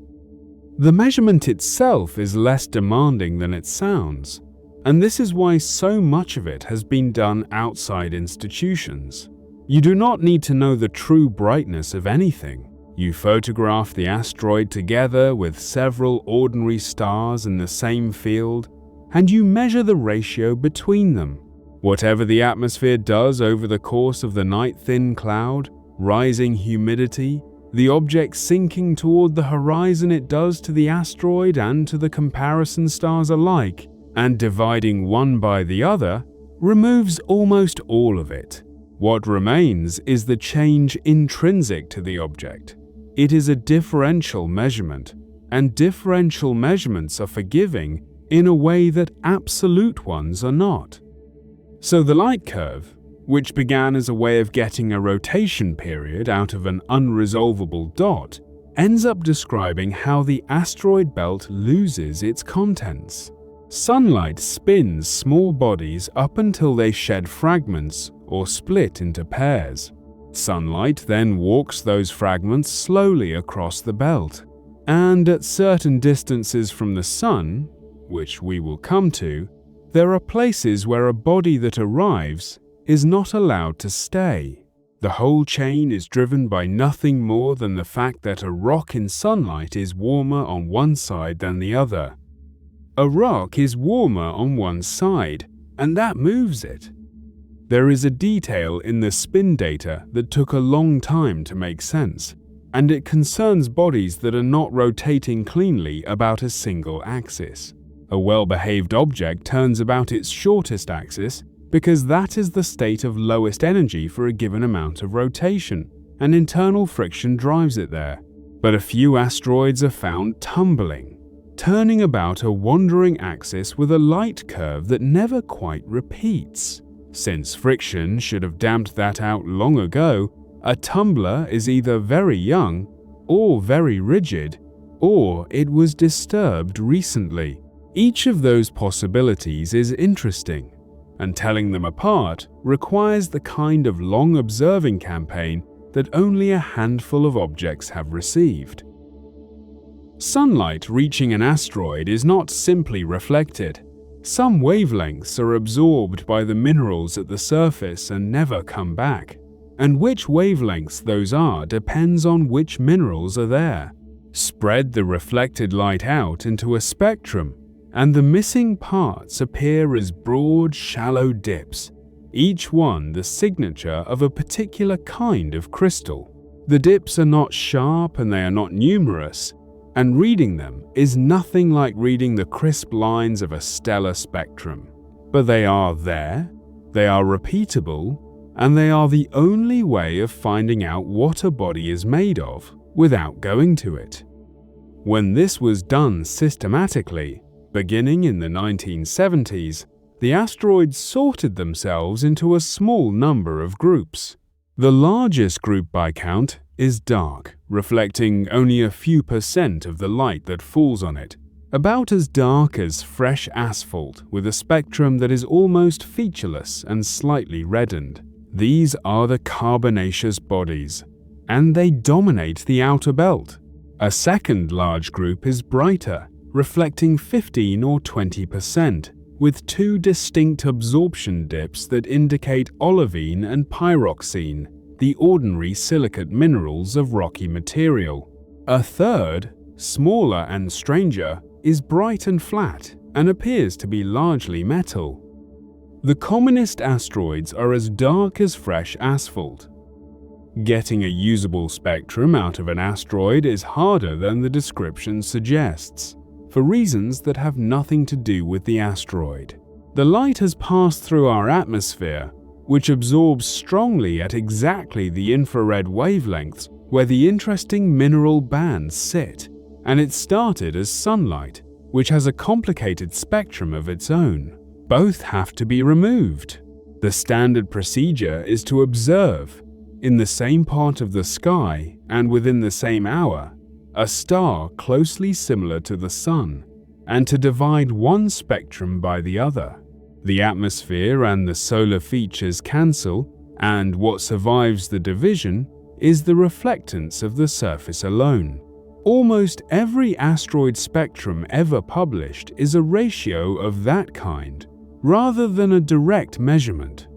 The measurement itself is less demanding than it sounds, and this is why so much of it has been done outside institutions. You do not need to know the true brightness of anything. You photograph the asteroid together with several ordinary stars in the same field, and you measure the ratio between them. Whatever the atmosphere does over the course of the night-thin cloud, rising humidity, the object sinking toward the horizon it does to the asteroid and to the comparison stars alike, and dividing one by the other, removes almost all of it. What remains is the change intrinsic to the object. It is a differential measurement, and differential measurements are forgiving in a way that absolute ones are not. So the light curve, which began as a way of getting a rotation period out of an unresolvable dot, ends up describing how the asteroid belt loses its contents. Sunlight spins small bodies up until they shed fragments or split into pairs. Sunlight then walks those fragments slowly across the belt, and at certain distances from the Sun, which we will come to, there are places where a body that arrives is not allowed to stay. The whole chain is driven by nothing more than the fact that a rock in sunlight is warmer on one side than the other. A rock is warmer on one side, and that moves it. There is a detail in the spin data that took a long time to make sense, and it concerns bodies that are not rotating cleanly about a single axis. A well-behaved object turns about its shortest axis because that is the state of lowest energy for a given amount of rotation, and internal friction drives it there. But a few asteroids are found tumbling, turning about a wandering axis with a light curve that never quite repeats. Since friction should have damped that out long ago, a tumbler is either very young, or very rigid, or it was disturbed recently. Each of those possibilities is interesting, and telling them apart requires the kind of long observing campaign that only a handful of objects have received. Sunlight reaching an asteroid is not simply reflected. Some wavelengths are absorbed by the minerals at the surface and never come back, and which wavelengths those are depends on which minerals are there. Spread the reflected light out into a spectrum, and the missing parts appear as broad, shallow dips, each one the signature of a particular kind of crystal. The dips are not sharp and they are not numerous, and reading them is nothing like reading the crisp lines of a stellar spectrum. But they are there, they are repeatable, and they are the only way of finding out what a body is made of without going to it. When this was done systematically, beginning in the 1970s, the asteroids sorted themselves into a small number of groups. The largest group by count is dark, reflecting only a few % of the light that falls on it, about as dark as fresh asphalt with a spectrum that is almost featureless and slightly reddened. These are the carbonaceous bodies, and they dominate the outer belt. A second large group is brighter, reflecting 15 or 20%, with two distinct absorption dips that indicate olivine and pyroxene, the ordinary silicate minerals of rocky material. A third, smaller and stranger, is bright and flat and appears to be largely metal. The commonest asteroids are as dark as fresh asphalt. Getting a usable spectrum out of an asteroid is harder than the description suggests, for reasons that have nothing to do with the asteroid. The light has passed through our atmosphere, which absorbs strongly at exactly the infrared wavelengths where the interesting mineral bands sit, and it started as sunlight, which has a complicated spectrum of its own. Both have to be removed. The standard procedure is to observe, in the same part of the sky and within the same hour, a star closely similar to the Sun, and to divide one spectrum by the other. The atmosphere and the solar features cancel, and what survives the division is the reflectance of the surface alone. Almost every asteroid spectrum ever published is a ratio of that kind, rather than a direct measurement.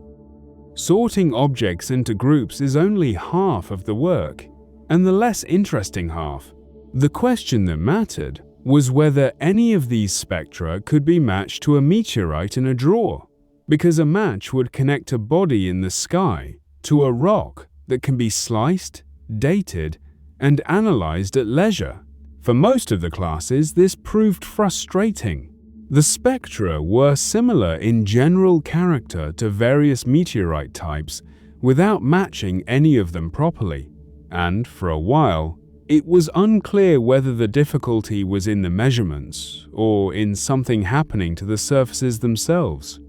Sorting objects into groups is only half of the work, and the less interesting half. The question that mattered was whether any of these spectra could be matched to a meteorite in a drawer, because a match would connect a body in the sky to a rock that can be sliced, dated, and analyzed at leisure. For most of the classes, this proved frustrating. The spectra were similar in general character to various meteorite types without matching any of them properly, and for a while, it was unclear whether the difficulty was in the measurements or in something happening to the surfaces themselves.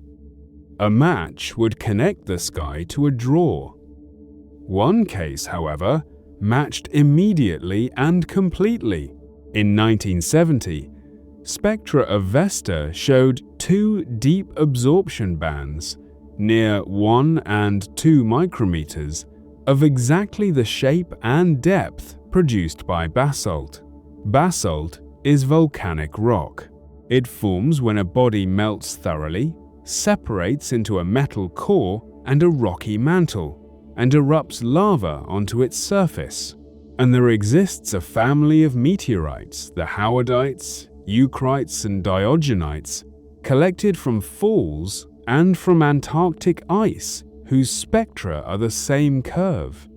A match would connect the sky to a drawer. One case, however, matched immediately and completely. In 1970, spectra of Vesta showed two deep absorption bands, near 1 and 2 micrometers, of exactly the shape and depth produced by basalt. Basalt is volcanic rock. It forms when a body melts thoroughly, separates into a metal core and a rocky mantle, and erupts lava onto its surface. And there exists a family of meteorites, the Howardites, Eucrites, and Diogenites, collected from falls and from Antarctic ice, whose spectra are the same curve.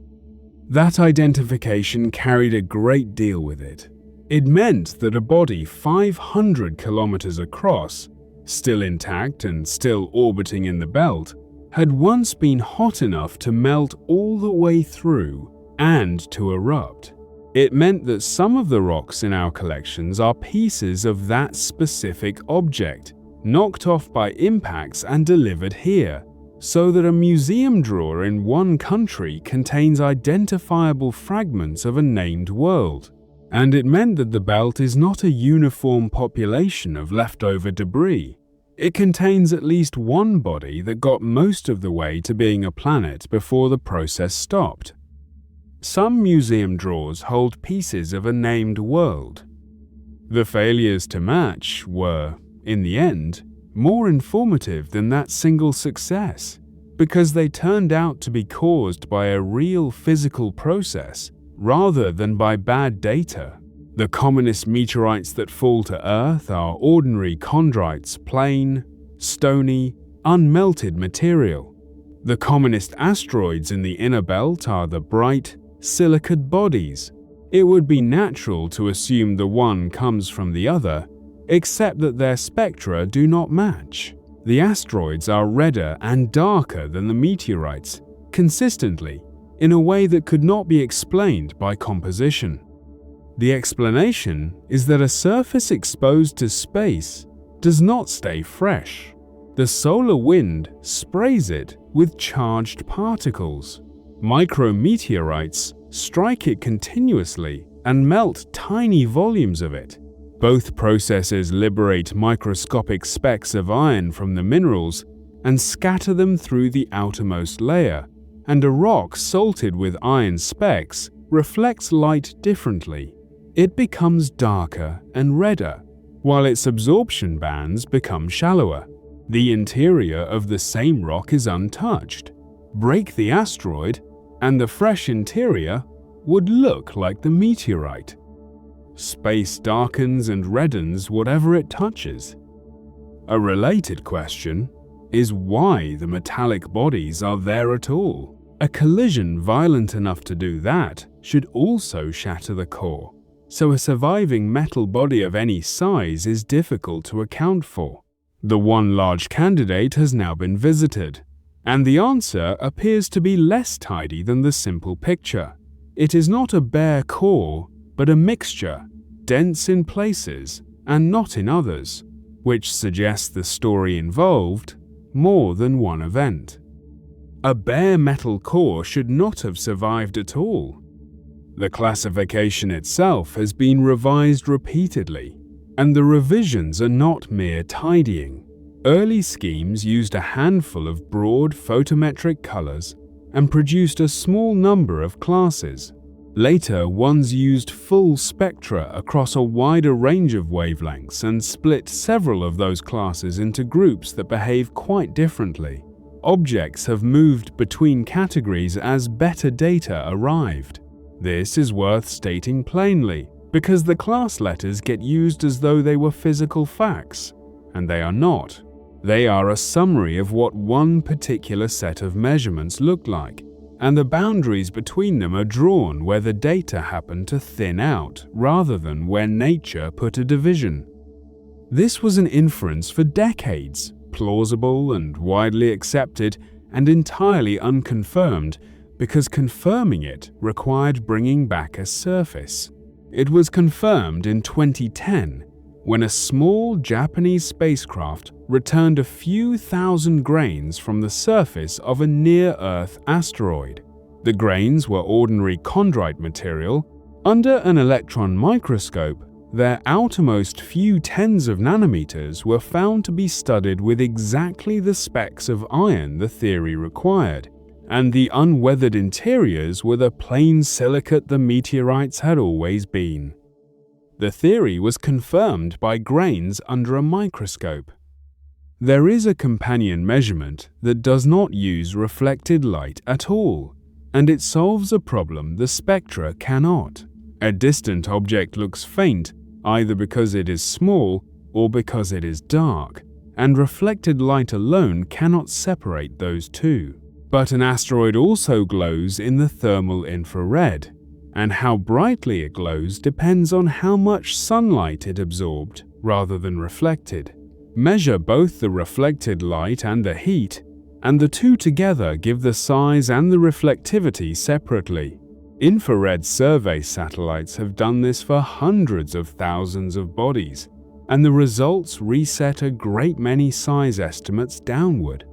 That identification carried a great deal with it. It meant that a body 500 kilometers across, still intact and still orbiting in the belt, had once been hot enough to melt all the way through and to erupt. It meant that some of the rocks in our collections are pieces of that specific object, knocked off by impacts and delivered here, so that a museum drawer in one country contains identifiable fragments of a named world. And it meant that the belt is not a uniform population of leftover debris. It contains at least one body that got most of the way to being a planet before the process stopped. Some museum drawers hold pieces of a named world. The failures to match were, in the end, more informative than that single success, because they turned out to be caused by a real physical process rather than by bad data. The commonest meteorites that fall to Earth are ordinary chondrites, plain, stony, unmelted material. The commonest asteroids in the inner belt are the bright, silicate bodies. It would be natural to assume the one comes from the other, except that their spectra do not match. The asteroids are redder and darker than the meteorites, consistently, in a way that could not be explained by composition. The explanation is that a surface exposed to space does not stay fresh. The solar wind sprays it with charged particles. Micrometeorites strike it continuously and melt tiny volumes of it. Both processes liberate microscopic specks of iron from the minerals and scatter them through the outermost layer, and a rock salted with iron specks reflects light differently. It becomes darker and redder, while its absorption bands become shallower. The interior of the same rock is untouched. Break the asteroid, and the fresh interior would look like the meteorite. Space darkens and reddens whatever it touches. A related question is why the metallic bodies are there at all. A collision violent enough to do that should also shatter the core, so a surviving metal body of any size is difficult to account for. The one large candidate has now been visited, and the answer appears to be less tidy than the simple picture. It is not a bare core, but a mixture, dense in places and not in others, which suggests the story involved more than one event. A bare metal core should not have survived at all. The classification itself has been revised repeatedly, and the revisions are not mere tidying. Early schemes used a handful of broad photometric colors and produced a small number of classes. Later, ones used full spectra across a wider range of wavelengths and split several of those classes into groups that behave quite differently. Objects have moved between categories as better data arrived. This is worth stating plainly, because the class letters get used as though they were physical facts, and they are not. They are a summary of what one particular set of measurements looked like, and the boundaries between them are drawn where the data happen to thin out rather than where nature put a division. This was an inference for decades, plausible and widely accepted and entirely unconfirmed, because confirming it required bringing back a surface. It was confirmed in 2010 when a small Japanese spacecraft returned a few thousand grains from the surface of a near-Earth asteroid. The grains were ordinary chondrite material. Under an electron microscope, their outermost few tens of nanometers were found to be studded with exactly the specks of iron the theory required, and the unweathered interiors were the plain silicate the meteorites had always been. The theory was confirmed by grains under a microscope. There is a companion measurement that does not use reflected light at all, and it solves a problem the spectra cannot. A distant object looks faint either because it is small or because it is dark, and reflected light alone cannot separate those two. But an asteroid also glows in the thermal infrared, and how brightly it glows depends on how much sunlight it absorbed rather than reflected. Measure both the reflected light and the heat, and the two together give the size and the reflectivity separately. Infrared survey satellites have done this for hundreds of thousands of bodies, and the results reset a great many size estimates downward.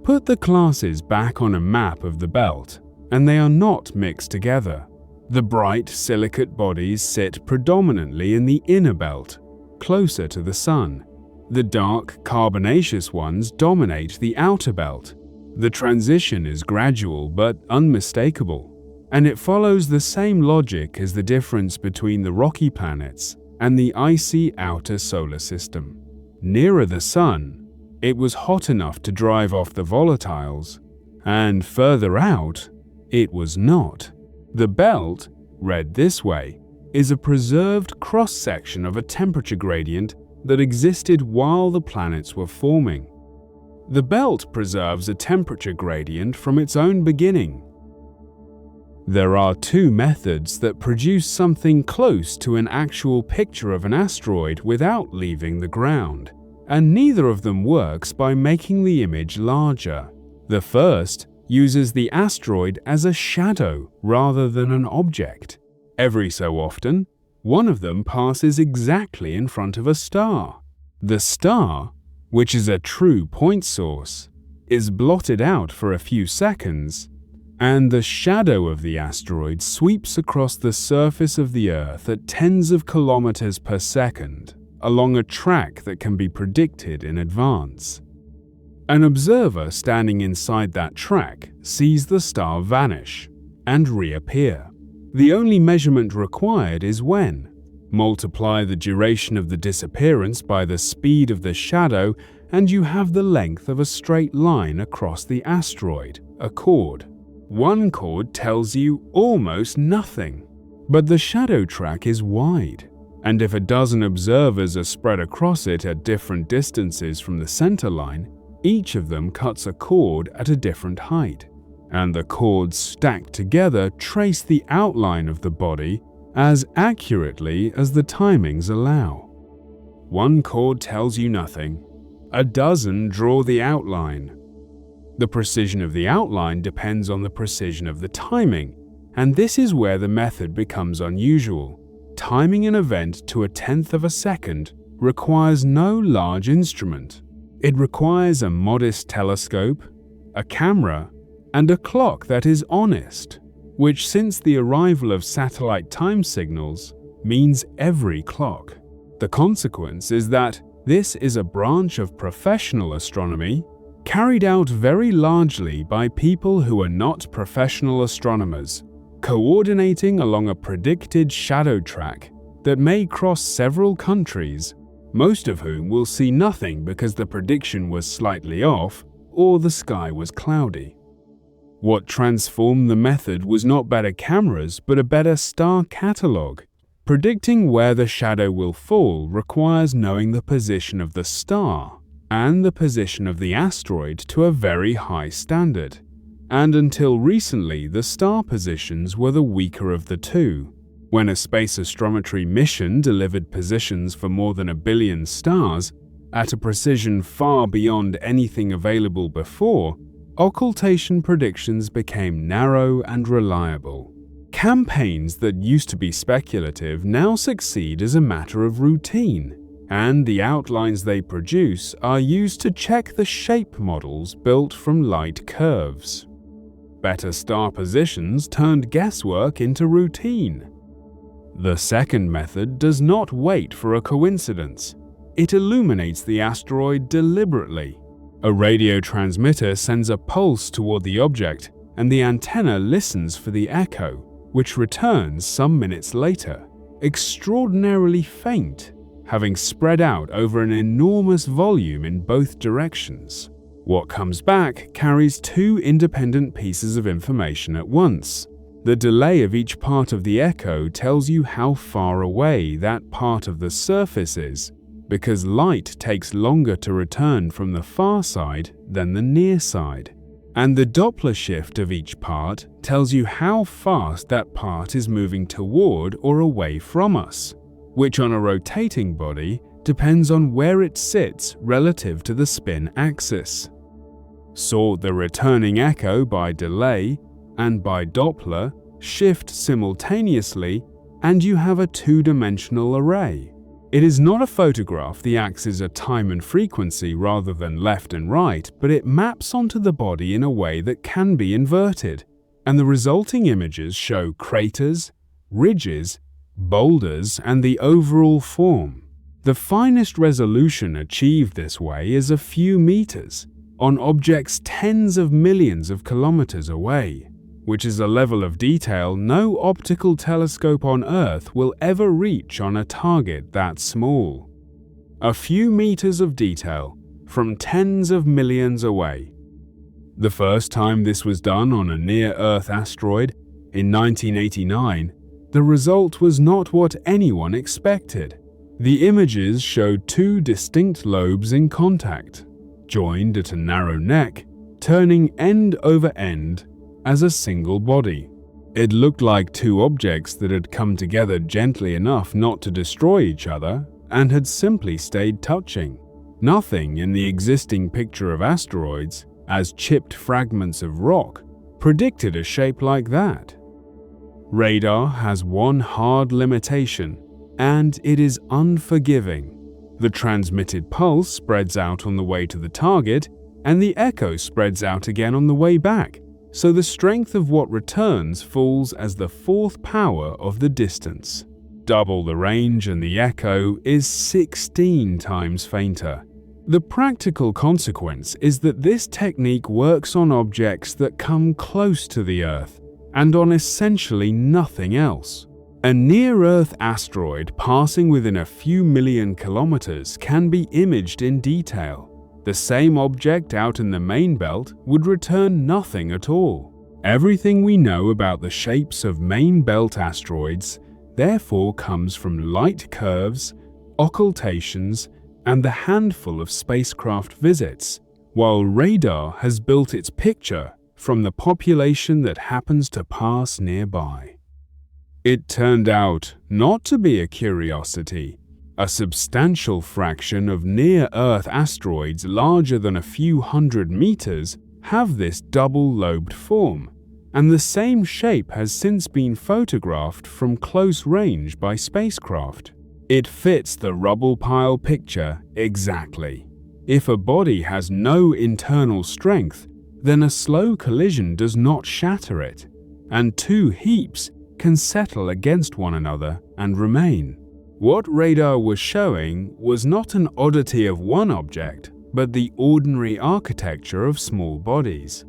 Put the classes back on a map of the belt, and they are not mixed together. The bright silicate bodies sit predominantly in the inner belt, closer to the Sun. The dark carbonaceous ones dominate the outer belt. The transition is gradual but unmistakable, and it follows the same logic as the difference between the rocky planets and the icy outer solar system. Nearer the Sun, it was hot enough to drive off the volatiles, and further out, it was not. The belt, read this way, is a preserved cross-section of a temperature gradient that existed while the planets were forming. The belt preserves a temperature gradient from its own beginning. There are two methods that produce something close to an actual picture of an asteroid without leaving the ground, and neither of them works by making the image larger. The first uses the asteroid as a shadow rather than an object. Every so often, one of them passes exactly in front of a star. The star, which is a true point source, is blotted out for a few seconds, and the shadow of the asteroid sweeps across the surface of the Earth at tens of kilometers per second, along a track that can be predicted in advance. An observer standing inside that track sees the star vanish and reappear. The only measurement required is when. Multiply the duration of the disappearance by the speed of the shadow, and you have the length of a straight line across the asteroid, a chord. One chord tells you almost nothing, but the shadow track is wide, and if a dozen observers are spread across it at different distances from the center line, each of them cuts a chord at a different height, and the chords stacked together trace the outline of the body as accurately as the timings allow. One chord tells you nothing. A dozen draw the outline. The precision of the outline depends on the precision of the timing, and this is where the method becomes unusual. Timing an event to a tenth of a second requires no large instrument. It requires a modest telescope, a camera, and a clock that is honest, which, since the arrival of satellite time signals, means every clock. The consequence is that this is a branch of professional astronomy carried out very largely by people who are not professional astronomers, coordinating along a predicted shadow track that may cross several countries, most of whom will see nothing because the prediction was slightly off or the sky was cloudy. What transformed the method was not better cameras but a better star catalogue. Predicting where the shadow will fall requires knowing the position of the star and the position of the asteroid to a very high standard, and until recently the star positions were the weaker of the two. When a space astrometry mission delivered positions for more than 1 billion stars, at a precision far beyond anything available before, occultation predictions became narrow and reliable. Campaigns that used to be speculative now succeed as a matter of routine, and the outlines they produce are used to check the shape models built from light curves. Better star positions turned guesswork into routine. The second method does not wait for a coincidence. It illuminates the asteroid deliberately. A radio transmitter sends a pulse toward the object, and the antenna listens for the echo, which returns some minutes later, extraordinarily faint, having spread out over an enormous volume in both directions. What comes back carries two independent pieces of information at once. The delay of each part of the echo tells you how far away that part of the surface is, because light takes longer to return from the far side than the near side. And the Doppler shift of each part tells you how fast that part is moving toward or away from us, which on a rotating body depends on where it sits relative to the spin axis. Sort the returning echo by delay and by Doppler shift simultaneously, and you have a two-dimensional array. It is not a photograph. The axes are time and frequency rather than left and right, but it maps onto the body in a way that can be inverted, and the resulting images show craters, ridges, boulders, and the overall form. The finest resolution achieved this way is a few meters, on objects tens of millions of kilometers away, which is a level of detail no optical telescope on Earth will ever reach on a target that small. A few meters of detail from tens of millions away. The first time this was done on a near-Earth asteroid, in 1989, the result was not what anyone expected. The images showed two distinct lobes in contact, joined at a narrow neck, turning end over end as a single body. It looked like two objects that had come together gently enough not to destroy each other and had simply stayed touching. Nothing in the existing picture of asteroids, as chipped fragments of rock, predicted a shape like that. Radar has one hard limitation, and it is unforgiving. The transmitted pulse spreads out on the way to the target, and the echo spreads out again on the way back, so the strength of what returns falls as the fourth power of the distance. Double the range and the echo is 16 times fainter. The practical consequence is that this technique works on objects that come close to the Earth and on essentially nothing else. A near-Earth asteroid passing within a few million kilometers can be imaged in detail. The same object out in the main belt would return nothing at all. Everything we know about the shapes of main belt asteroids therefore comes from light curves, occultations, and the handful of spacecraft visits, while radar has built its picture from the population that happens to pass nearby. It turned out not to be a curiosity. A substantial fraction of near-Earth asteroids larger than a few hundred meters have this double-lobed form, and the same shape has since been photographed from close range by spacecraft. It fits the rubble pile picture exactly. If a body has no internal strength, then a slow collision does not shatter it, and two heaps can settle against one another and remain. What radar was showing was not an oddity of one object, but the ordinary architecture of small bodies.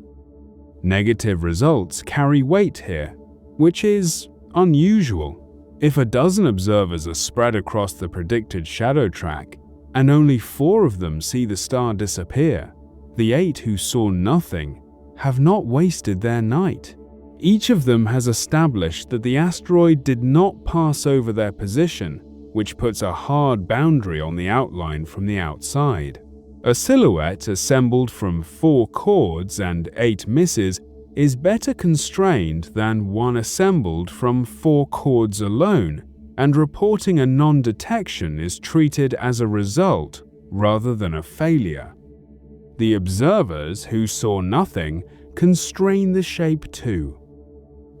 Negative results carry weight here, which is unusual. If a dozen observers are spread across the predicted shadow track, and only 4 of them see the star disappear, the 8 who saw nothing have not wasted their night. Each of them has established that the asteroid did not pass over their position, which puts a hard boundary on the outline from the outside. A silhouette assembled from 4 chords and 8 misses is better constrained than one assembled from 4 chords alone, and reporting a non-detection is treated as a result rather than a failure. The observers who saw nothing constrain the shape too.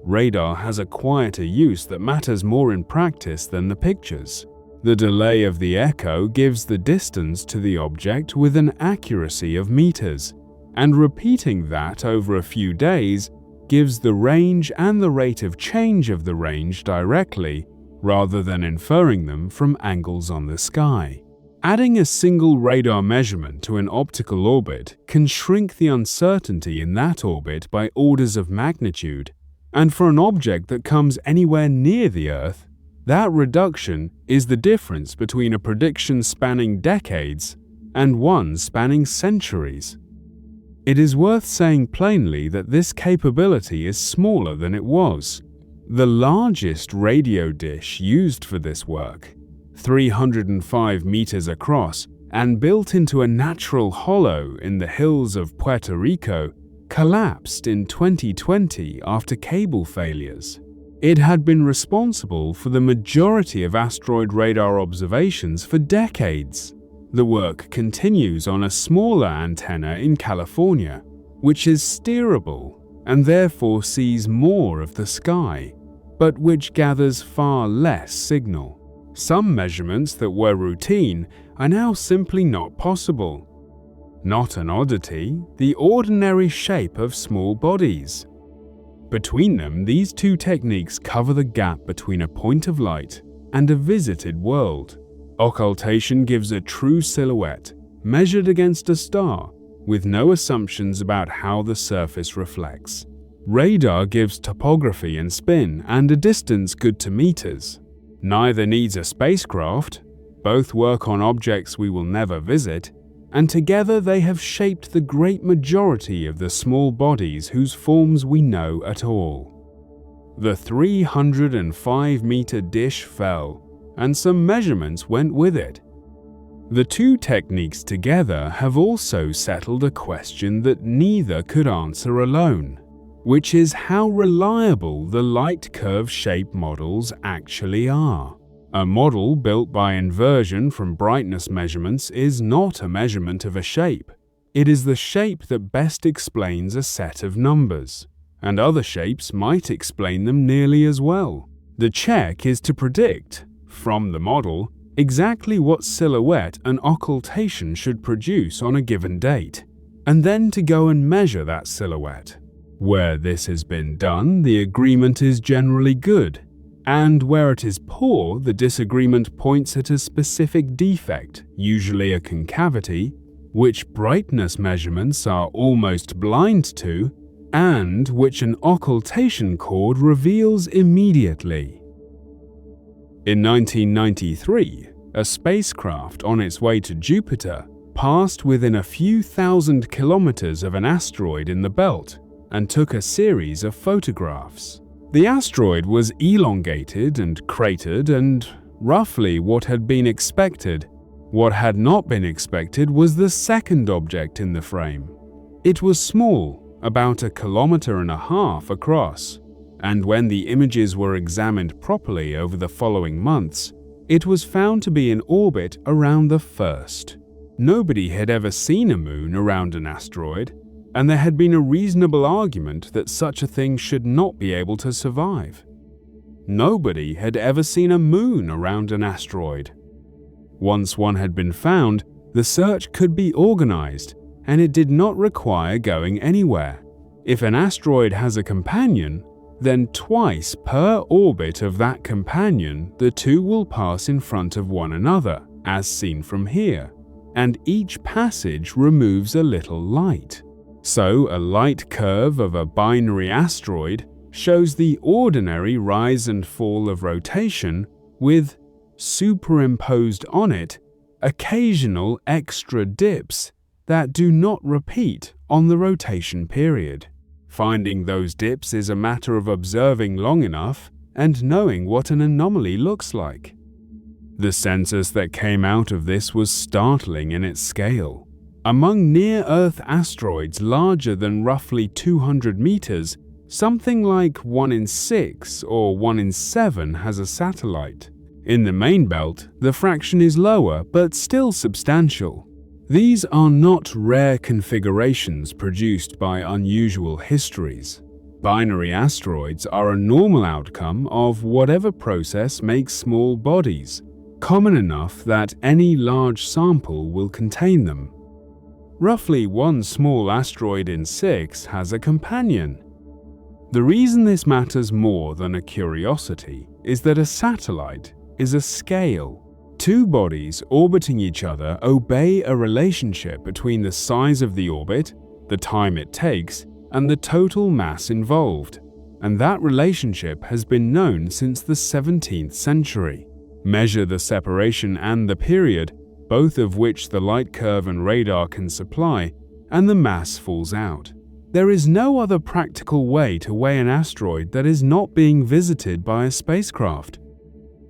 Radar has a quieter use that matters more in practice than the pictures. The delay of the echo gives the distance to the object with an accuracy of meters, and repeating that over a few days gives the range and the rate of change of the range directly, rather than inferring them from angles on the sky. Adding a single radar measurement to an optical orbit can shrink the uncertainty in that orbit by orders of magnitude, and for an object that comes anywhere near the Earth, that reduction is the difference between a prediction spanning decades and one spanning centuries. It is worth saying plainly that this capability is smaller than it was. The largest radio dish used for this work, 305 meters across and built into a natural hollow in the hills of Puerto Rico, collapsed in 2020 after cable failures. It had been responsible for the majority of asteroid radar observations for decades. The work continues on a smaller antenna in California, which is steerable and therefore sees more of the sky, but which gathers far less signal. Some measurements that were routine are now simply not possible. Not an oddity, the ordinary shape of small bodies. Between them, these two techniques cover the gap between a point of light and a visited world. Occultation gives a true silhouette, measured against a star, with no assumptions about how the surface reflects. Radar gives topography and spin and a distance good to meters. Neither needs a spacecraft, both work on objects we will never visit, and together they have shaped the great majority of the small bodies whose forms we know at all. The 305-meter dish fell, and some measurements went with it. The two techniques together have also settled a question that neither could answer alone. which is how reliable the light curve shape models actually are. A model built by inversion from brightness measurements is not a measurement of a shape. It is the shape that best explains a set of numbers, and other shapes might explain them nearly as well. The check is to predict, from the model, exactly what silhouette an occultation should produce on a given date, and then to go and measure that silhouette. Where this has been done, the agreement is generally good, and where it is poor, the disagreement points at a specific defect, usually a concavity, which brightness measurements are almost blind to, and which an occultation cord reveals immediately. In 1993, a spacecraft on its way to Jupiter passed within a few thousand kilometers of an asteroid in the belt and took a series of photographs. The asteroid was elongated and cratered and roughly what had been expected. What had not been expected was the second object in the frame. It was small, about 1.5 kilometers across, and when the images were examined properly over the following months, it was found to be in orbit around the first. Nobody had ever seen a moon around an asteroid, and there had been a reasonable argument that such a thing should not be able to survive. Nobody had ever seen a moon around an asteroid. Once one had been found, the search could be organized, and it did not require going anywhere. If an asteroid has a companion, then twice per orbit of that companion, the two will pass in front of one another, as seen from here, and each passage removes a little light. So a light curve of a binary asteroid shows the ordinary rise and fall of rotation with, superimposed on it, occasional extra dips that do not repeat on the rotation period. Finding those dips is a matter of observing long enough and knowing what an anomaly looks like. The census that came out of this was startling in its scale. Among near-Earth asteroids larger than roughly 200 meters, something like 1 in 6 or 1 in 7 has a satellite. In the main belt, the fraction is lower but still substantial. These are not rare configurations produced by unusual histories. Binary asteroids are a normal outcome of whatever process makes small bodies, common enough that any large sample will contain them. Roughly 1 small asteroid in 6 has a companion. The reason this matters more than a curiosity is that a satellite is a scale. Two bodies orbiting each other obey a relationship between the size of the orbit, the time it takes, and the total mass involved, and that relationship has been known since the 17th century. Measure the separation and the period, both of which the light curve and radar can supply, and the mass falls out. There is no other practical way to weigh an asteroid that is not being visited by a spacecraft.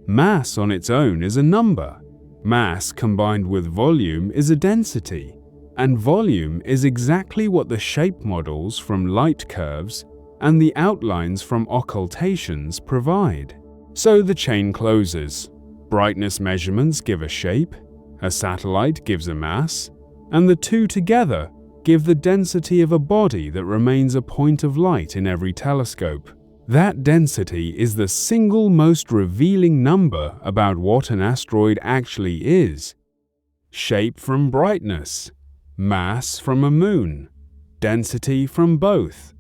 Mass on its own is a number. Mass combined with volume is a density, and volume is exactly what the shape models from light curves and the outlines from occultations provide. So the chain closes. Brightness measurements give a shape, a satellite gives a mass, and the two together give the density of a body that remains a point of light in every telescope. That density is the single most revealing number about what an asteroid actually is. Shape from brightness, mass from a moon, density from both.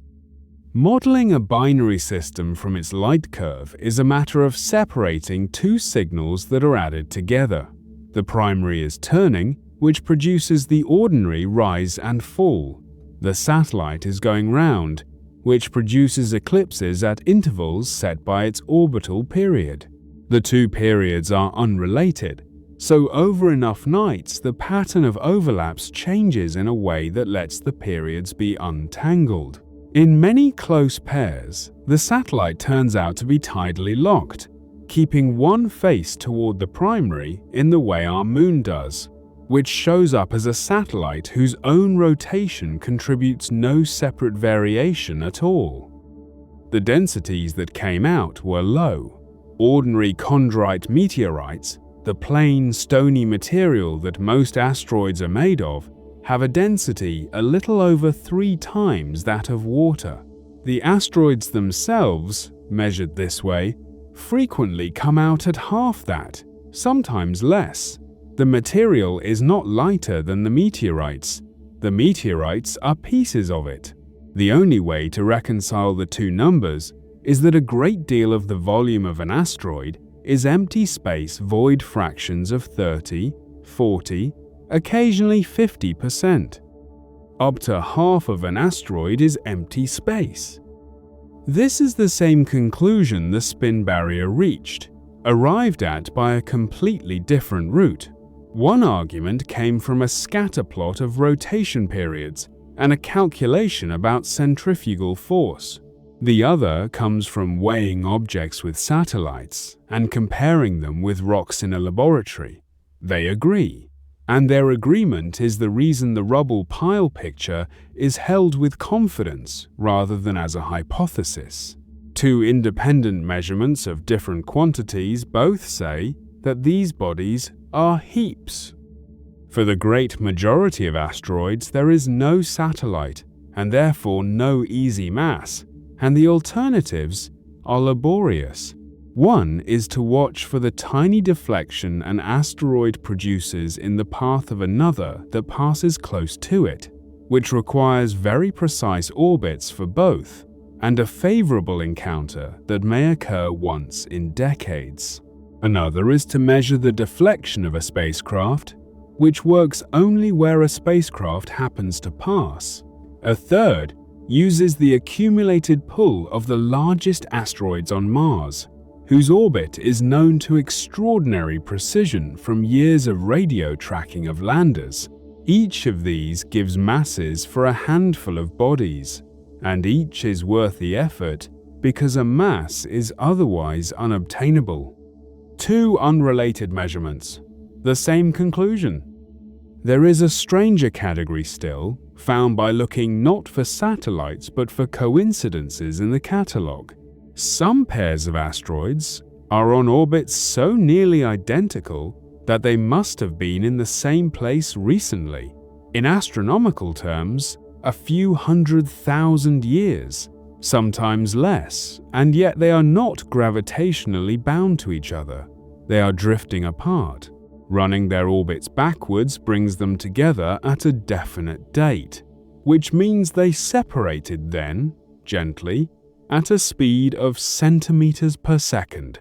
Modeling a binary system from its light curve is a matter of separating two signals that are added together. The primary is turning, which produces the ordinary rise and fall. The satellite is going round, which produces eclipses at intervals set by its orbital period. The two periods are unrelated, so over enough nights the pattern of overlaps changes in a way that lets the periods be untangled. In many close pairs, the satellite turns out to be tidally locked, keeping one face toward the primary in the way our moon does. which shows up as a satellite whose own rotation contributes no separate variation at all. The densities that came out were low. Ordinary chondrite meteorites, the plain, stony material that most asteroids are made of, have a density a little over 3 times that of water. The asteroids themselves, measured this way, frequently come out at half that, sometimes less. The material is not lighter than the meteorites. The meteorites are pieces of it. The only way to reconcile the two numbers is that a great deal of the volume of an asteroid is empty space void fractions of 30, 40, occasionally 50%. Up to half of an asteroid is empty space. This is the same conclusion the spin barrier reached, arrived at by a completely different route. One argument came from a scatter plot of rotation periods and a calculation about centrifugal force. The other comes from weighing objects with satellites and comparing them with rocks in a laboratory. They agree, and their agreement is the reason the rubble pile picture is held with confidence rather than as a hypothesis. Two independent measurements of different quantities both say that these bodies are heaps. For the great majority of asteroids, there is no satellite and therefore no easy mass, and the alternatives are laborious. One is to watch for the tiny deflection an asteroid produces in the path of another that passes close to it, which requires very precise orbits for both, and a favorable encounter that may occur once in decades. Another is to measure the deflection of a spacecraft, which works only where a spacecraft happens to pass. A third uses the accumulated pull of the largest asteroids on Mars, whose orbit is known to extraordinary precision from years of radio tracking of landers. Each of these gives masses for a handful of bodies, and each is worth the effort because a mass is otherwise unobtainable. Two unrelated measurements, the same conclusion. There is a stranger category still, found by looking not for satellites but for coincidences in the catalogue. Some pairs of asteroids are on orbits so nearly identical that they must have been in the same place recently. In astronomical terms, a few 100,000 years, sometimes less, and yet they are not gravitationally bound to each other. They are drifting apart. Running their orbits backwards brings them together at a definite date, which means they separated then, gently, at a speed of centimeters per second.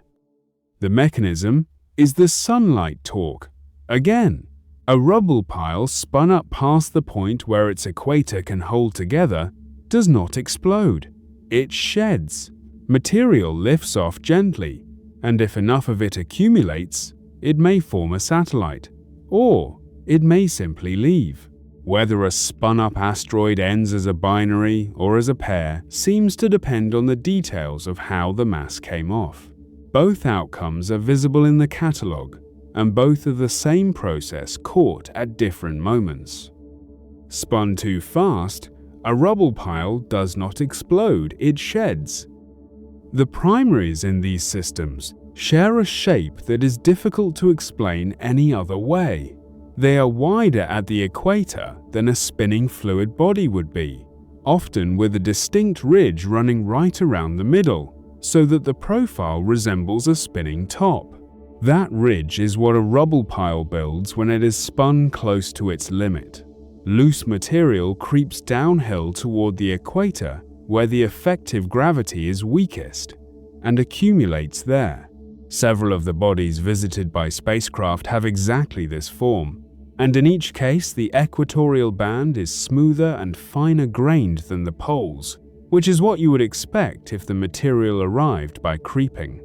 The mechanism is the sunlight torque. Again, a rubble pile spun up past the point where its equator can hold together does not explode. It sheds. Material lifts off gently, and if enough of it accumulates, it may form a satellite, or it may simply leave. Whether a spun-up asteroid ends as a binary or as a pair seems to depend on the details of how the mass came off. Both outcomes are visible in the catalogue, and both are the same process caught at different moments. Spun too fast, a rubble pile does not explode, it sheds. The primaries in these systems share a shape that is difficult to explain any other way. They are wider at the equator than a spinning fluid body would be, often with a distinct ridge running right around the middle, so that the profile resembles a spinning top. That ridge is what a rubble pile builds when it is spun close to its limit. Loose material creeps downhill toward the equator, where the effective gravity is weakest, and accumulates there. Several of the bodies visited by spacecraft have exactly this form, and in each case the equatorial band is smoother and finer grained than the poles, which is what you would expect if the material arrived by creeping.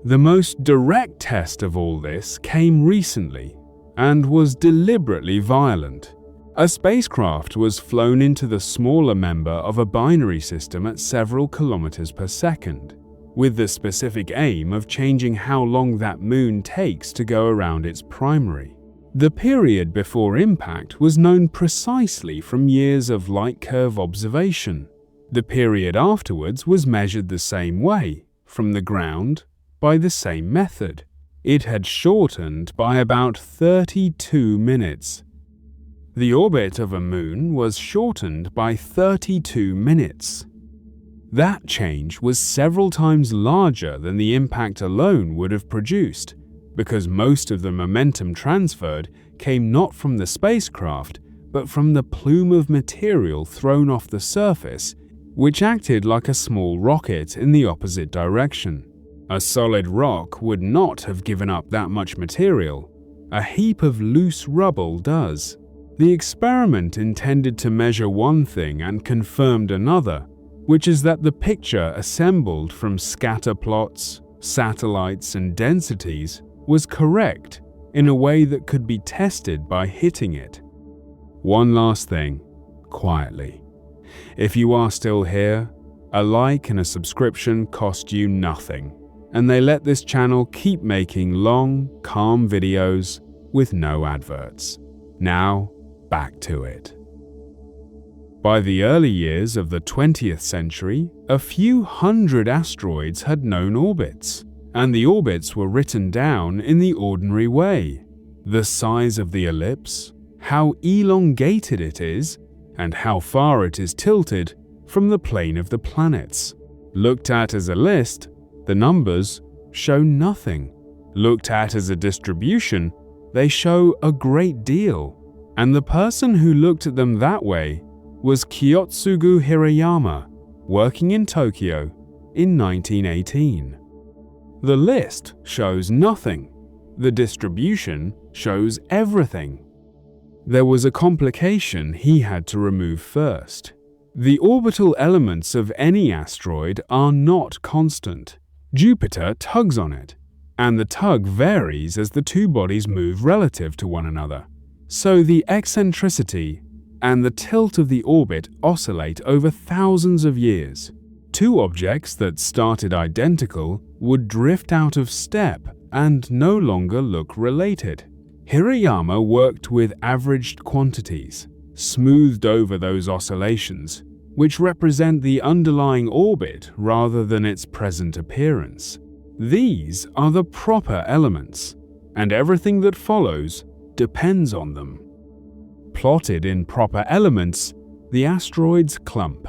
The most direct test of all this came recently, and was deliberately violent. A spacecraft was flown into the smaller member of a binary system at several kilometers per second, with the specific aim of changing how long that moon takes to go around its primary. The period before impact was known precisely from years of light curve observation. The period afterwards was measured the same way, from the ground, by the same method. It had shortened by about 32 minutes. The orbit of a moon was shortened by 32 minutes. That change was several times larger than the impact alone would have produced, because most of the momentum transferred came not from the spacecraft, but from the plume of material thrown off the surface, which acted like a small rocket in the opposite direction. A solid rock would not have given up that much material. A heap of loose rubble does. The experiment intended to measure one thing and confirmed another, which is that the picture assembled from scatter plots, satellites, and densities was correct in a way that could be tested by hitting it. One last thing, quietly. If you are still here, a like and a subscription cost you nothing, and they let this channel keep making long, calm videos with no adverts. Now, back to it. By the early years of the 20th century, a few hundred asteroids had known orbits, and the orbits were written down in the ordinary way. The size of the ellipse, how elongated it is, and how far it is tilted from the plane of the planets. Looked at as a list, the numbers show nothing. Looked at as a distribution, they show a great deal. And the person who looked at them that way was Kyotsugu Hirayama, working in Tokyo in 1918. The list shows nothing. The distribution shows everything. There was a complication he had to remove first. The orbital elements of any asteroid are not constant. Jupiter tugs on it, and the tug varies as the two bodies move relative to one another. So the eccentricity and the tilt of the orbit oscillate over thousands of years. Two objects that started identical would drift out of step and no longer look related. Hirayama worked with averaged quantities, smoothed over those oscillations, which represent the underlying orbit rather than its present appearance. These are the proper elements, and everything that follows depends on them. Plotted in proper elements, the asteroids clump,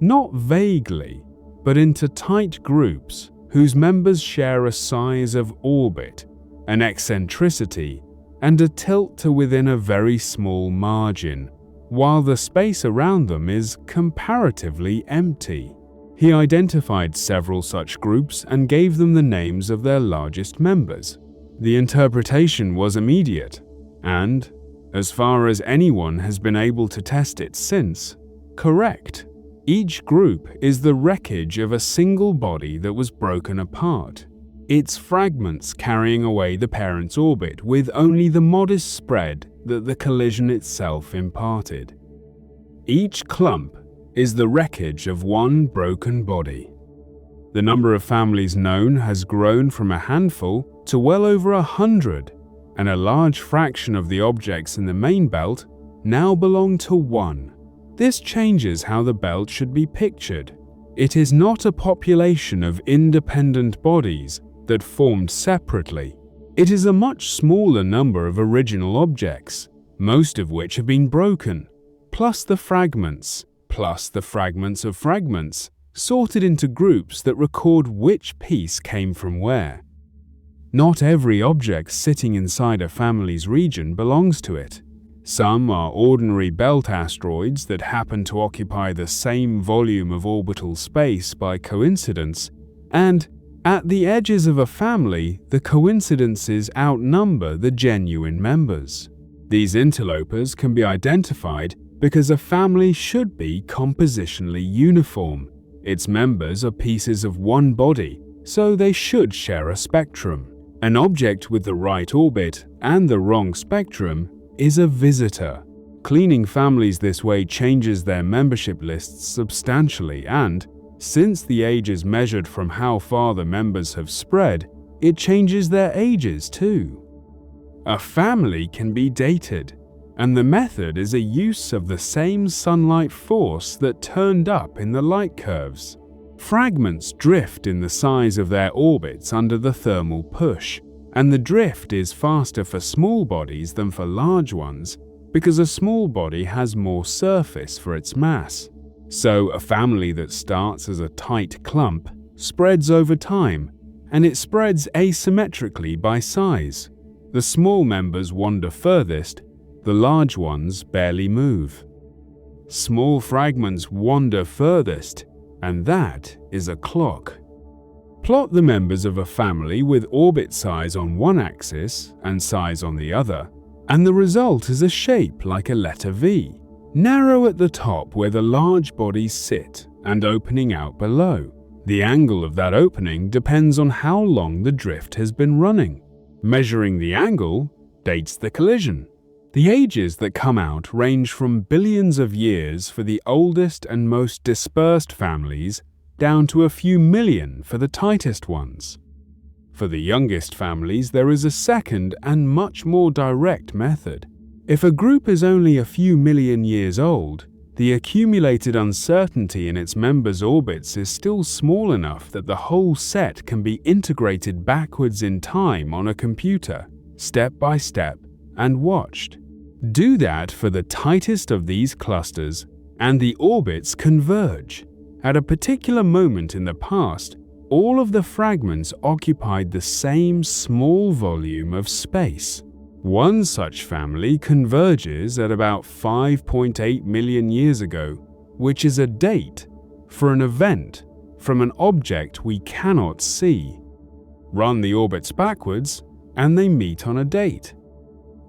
not vaguely, but into tight groups whose members share a size of orbit, an eccentricity, and a tilt to within a very small margin, while the space around them is comparatively empty. He identified several such groups and gave them the names of their largest members. The interpretation was immediate, and, as far as anyone has been able to test it since, correct. Each group is the wreckage of a single body that was broken apart, its fragments carrying away the parent's orbit with only the modest spread that the collision itself imparted. Each clump is the wreckage of one broken body. The number of families known has grown from a handful to well over 100, and a large fraction of the objects in the main belt now belong to one. This changes how the belt should be pictured. It is not a population of independent bodies that formed separately. It is a much smaller number of original objects, most of which have been broken, plus the fragments of fragments, sorted into groups that record which piece came from where. Not every object sitting inside a family's region belongs to it. Some are ordinary belt asteroids that happen to occupy the same volume of orbital space by coincidence, and at the edges of a family, the coincidences outnumber the genuine members. These interlopers can be identified because a family should be compositionally uniform. Its members are pieces of one body, so they should share a spectrum. An object with the right orbit and the wrong spectrum is a visitor. Cleaning families this way changes their membership lists substantially, and, since the age is measured from how far the members have spread, it changes their ages too. A family can be dated, and the method is a use of the same sunlight force that turned up in the light curves. Fragments drift in the size of their orbits under the thermal push, and the drift is faster for small bodies than for large ones because a small body has more surface for its mass. So a family that starts as a tight clump spreads over time, and it spreads asymmetrically by size. The small members wander furthest, the large ones barely move. Small fragments wander furthest, and that is a clock. Plot the members of a family with orbit size on one axis and size on the other, and the result is a shape like a letter V, narrow at the top where the large bodies sit and opening out below. The angle of that opening depends on how long the drift has been running. Measuring the angle dates the collision. The ages that come out range from billions of years for the oldest and most dispersed families down to a few million for the tightest ones. For the youngest families, there is a second and much more direct method. If a group is only a few million years old, the accumulated uncertainty in its members' orbits is still small enough that the whole set can be integrated backwards in time on a computer, step by step, and watched. Do that for the tightest of these clusters, and the orbits converge. At a particular moment in the past, all of the fragments occupied the same small volume of space. One such family converges at about 5.8 million years ago, which is a date for an event from an object we cannot see. Run the orbits backwards, and they meet on a date.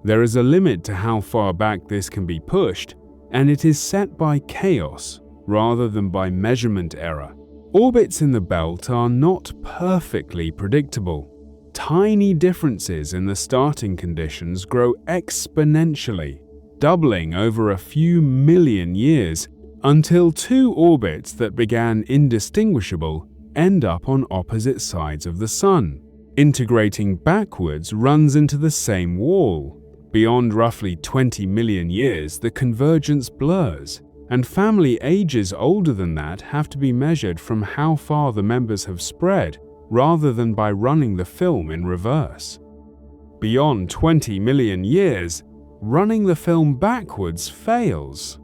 There is a limit to how far back this can be pushed, and it is set by chaos rather than by measurement error. Orbits in the belt are not perfectly predictable. Tiny differences in the starting conditions grow exponentially, doubling over a few million years until two orbits that began indistinguishable end up on opposite sides of the Sun. Integrating backwards runs into the same wall. Beyond roughly 20 million years, the convergence blurs, and family ages older than that have to be measured from how far the members have spread, rather than by running the film in reverse. Beyond 20 million years, running the film backwards fails.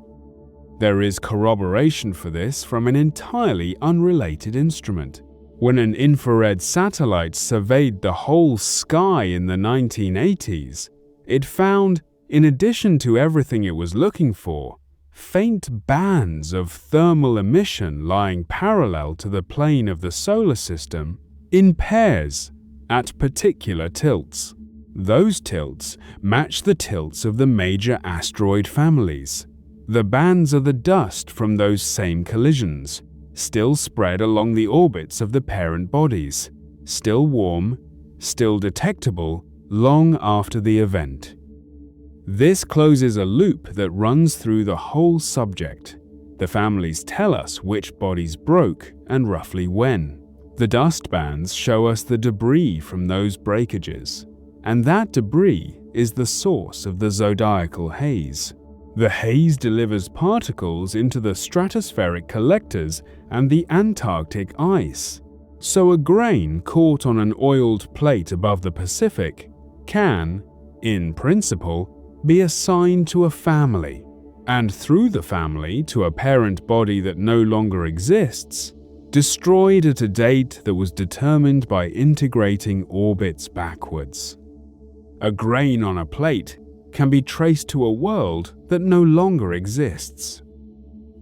There is corroboration for this from an entirely unrelated instrument. When an infrared satellite surveyed the whole sky in the 1980s, it found, in addition to everything it was looking for, faint bands of thermal emission lying parallel to the plane of the solar system in pairs at particular tilts. Those tilts match the tilts of the major asteroid families. The bands are the dust from those same collisions, still spread along the orbits of the parent bodies, still warm, still detectable long after the event. This closes a loop that runs through the whole subject. The families tell us which bodies broke and roughly when. The dust bands show us the debris from those breakages, and that debris is the source of the zodiacal haze. The haze delivers particles into the stratospheric collectors and the Antarctic ice. So a grain caught on an oiled plate above the Pacific can, in principle, be assigned to a family, and through the family to a parent body that no longer exists, destroyed at a date that was determined by integrating orbits backwards. A grain on a plate can be traced to a world that no longer exists.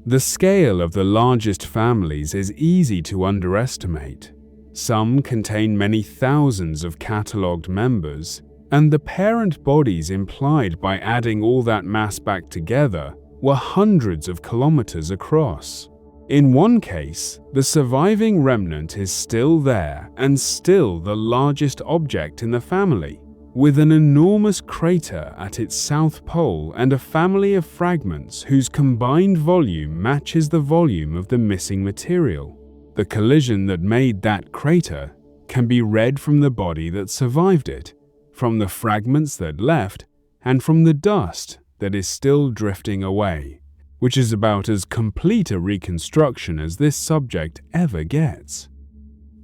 The scale of the largest families is easy to underestimate. Some contain many thousands of catalogued members, and the parent bodies implied by adding all that mass back together were hundreds of kilometers across. In one case, the surviving remnant is still there and still the largest object in the family, with an enormous crater at its south pole and a family of fragments whose combined volume matches the volume of the missing material. The collision that made that crater can be read from the body that survived it, from the fragments that left, and from the dust that is still drifting away, which is about as complete a reconstruction as this subject ever gets.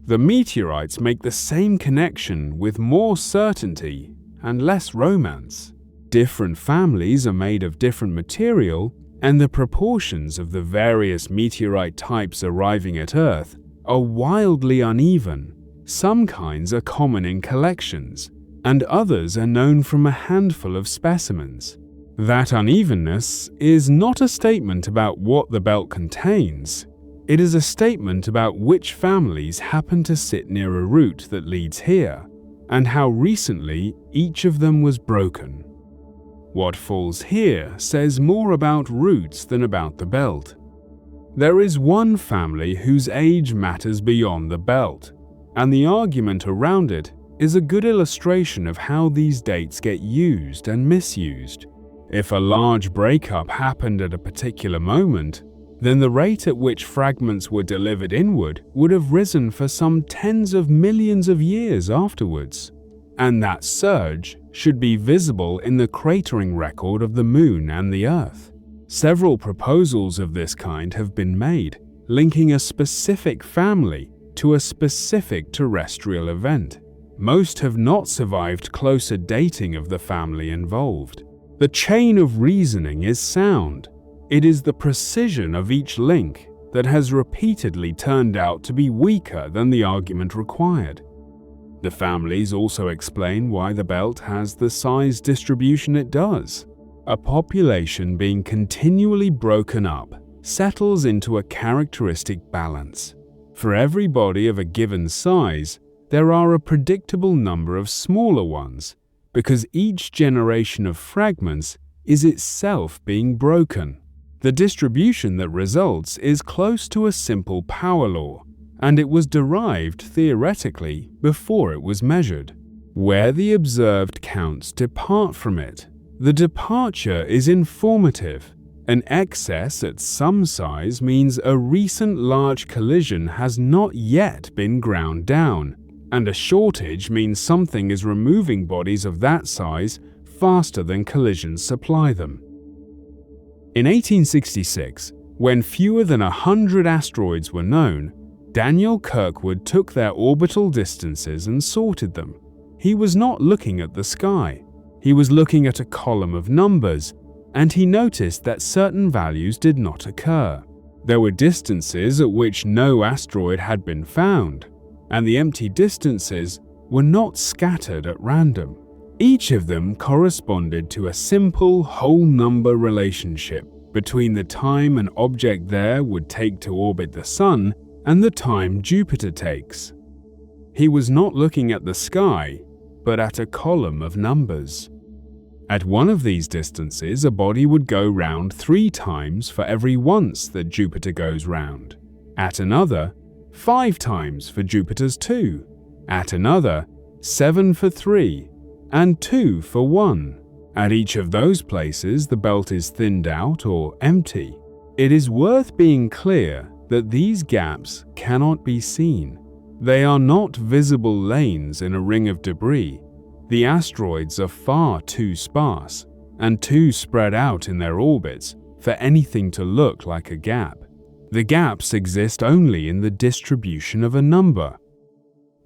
The meteorites make the same connection with more certainty and less romance. Different families are made of different material, and the proportions of the various meteorite types arriving at Earth are wildly uneven. Some kinds are common in collections, and others are known from a handful of specimens. That unevenness is not a statement about what the belt contains. It is a statement about which families happen to sit near a route that leads here, and how recently each of them was broken. What falls here says more about roots than about the belt. There is one family whose age matters beyond the belt, and the argument around it is a good illustration of how these dates get used and misused. If a large breakup happened at a particular moment, then the rate at which fragments were delivered inward would have risen for some tens of millions of years afterwards, and that surge should be visible in the cratering record of the Moon and the Earth. Several proposals of this kind have been made, linking a specific family to a specific terrestrial event. Most have not survived closer dating of the family involved. The chain of reasoning is sound. It is the precision of each link that has repeatedly turned out to be weaker than the argument required. The families also explain why the belt has the size distribution it does. A population being continually broken up settles into a characteristic balance. For every body of a given size, there are a predictable number of smaller ones, because each generation of fragments is itself being broken. The distribution that results is close to a simple power law, and it was derived theoretically before it was measured. Where the observed counts depart from it, the departure is informative. An excess at some size means a recent large collision has not yet been ground down, and a shortage means something is removing bodies of that size faster than collisions supply them. In 1866, when fewer than 100 asteroids were known, Daniel Kirkwood took their orbital distances and sorted them. He was not looking at the sky. He was looking at a column of numbers, and he noticed that certain values did not occur. There were distances at which no asteroid had been found, and the empty distances were not scattered at random. Each of them corresponded to a simple whole number relationship between the time an object there would take to orbit the Sun and the time Jupiter takes. He was not looking at the sky, but at a column of numbers. At one of these distances, a body would go round 3 times for every once that Jupiter goes round. At another, 5 times for Jupiter's 2. At another, 7 for 3, and 2 for 1. At each of those places, the belt is thinned out or empty. It is worth being clear that these gaps cannot be seen. They are not visible lanes in a ring of debris. The asteroids are far too sparse and too spread out in their orbits for anything to look like a gap. The gaps exist only in the distribution of a number.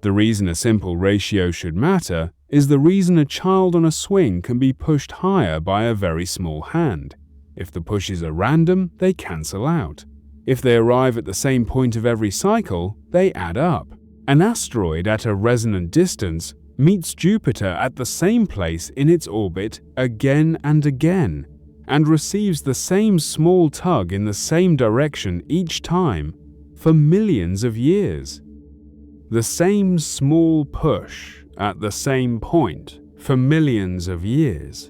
The reason a simple ratio should matter is the reason a child on a swing can be pushed higher by a very small hand. If the pushes are random, they cancel out. If they arrive at the same point of every cycle, they add up. An asteroid at a resonant distance meets Jupiter at the same place in its orbit again and again, and receives the same small tug in the same direction each time for millions of years. The same small push at the same point for millions of years.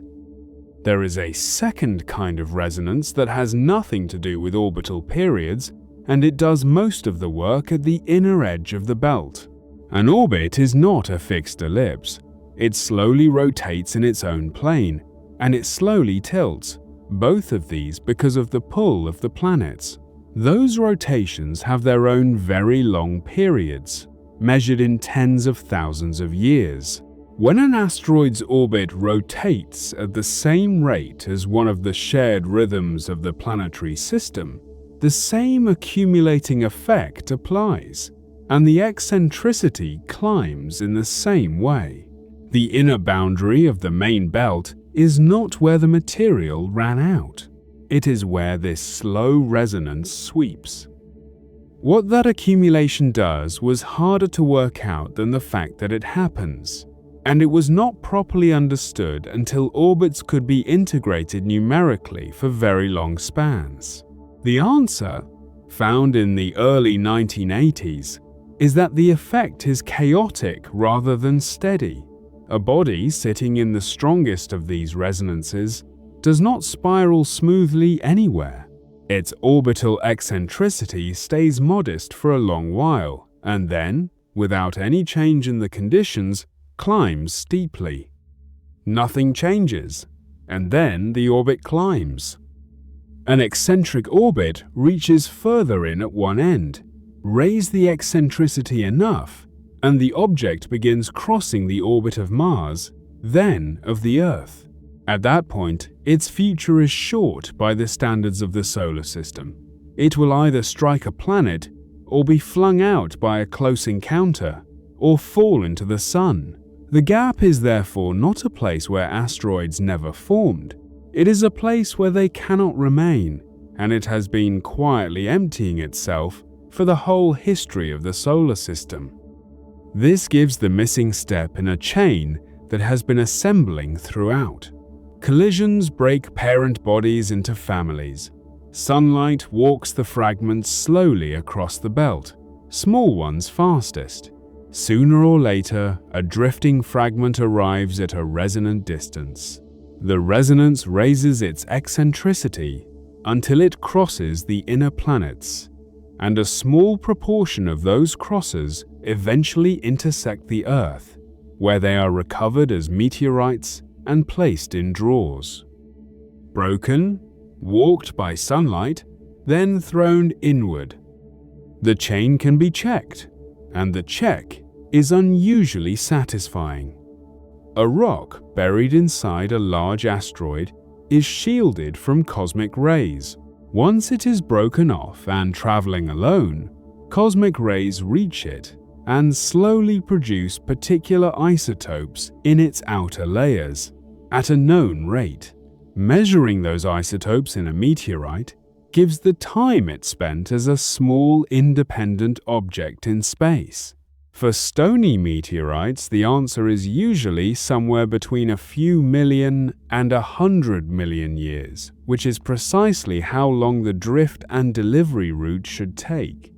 There is a second kind of resonance that has nothing to do with orbital periods, and it does most of the work at the inner edge of the belt. An orbit is not a fixed ellipse. It slowly rotates in its own plane, and it slowly tilts, both of these because of the pull of the planets. Those rotations have their own very long periods, measured in tens of thousands of years. When an asteroid's orbit rotates at the same rate as one of the shared rhythms of the planetary system, the same accumulating effect applies, and the eccentricity climbs in the same way. The inner boundary of the main belt is not where the material ran out. It is where this slow resonance sweeps. What that accumulation does was harder to work out than the fact that it happens, and it was not properly understood until orbits could be integrated numerically for very long spans. The answer, found in the early 1980s, is that the effect is chaotic rather than steady. A body sitting in the strongest of these resonances does not spiral smoothly anywhere. Its orbital eccentricity stays modest for a long while, and then, without any change in the conditions, climbs steeply. Nothing changes, and then the orbit climbs. An eccentric orbit reaches further in at one end. Raise the eccentricity enough, and the object begins crossing the orbit of Mars, then of the Earth. At that point, its future is short by the standards of the solar system. It will either strike a planet, or be flung out by a close encounter, or fall into the Sun. The gap is therefore not a place where asteroids never formed. It is a place where they cannot remain, and it has been quietly emptying itself for the whole history of the solar system. This gives the missing step in a chain that has been assembling throughout. Collisions break parent bodies into families. Sunlight walks the fragments slowly across the belt, small ones fastest. Sooner or later, a drifting fragment arrives at a resonant distance. The resonance raises its eccentricity until it crosses the inner planets, and a small proportion of those crosses eventually intersect the Earth, where they are recovered as meteorites and placed in drawers. Broken, walked by sunlight, then thrown inward. The chain can be checked, and the check is unusually satisfying. A rock buried inside a large asteroid is shielded from cosmic rays. Once it is broken off and traveling alone, cosmic rays reach it and slowly produce particular isotopes in its outer layers at a known rate. Measuring those isotopes in a meteorite gives the time it spent as a small independent object in space. For stony meteorites, the answer is usually somewhere between a few million and 100 million years, which is precisely how long the drift and delivery route should take.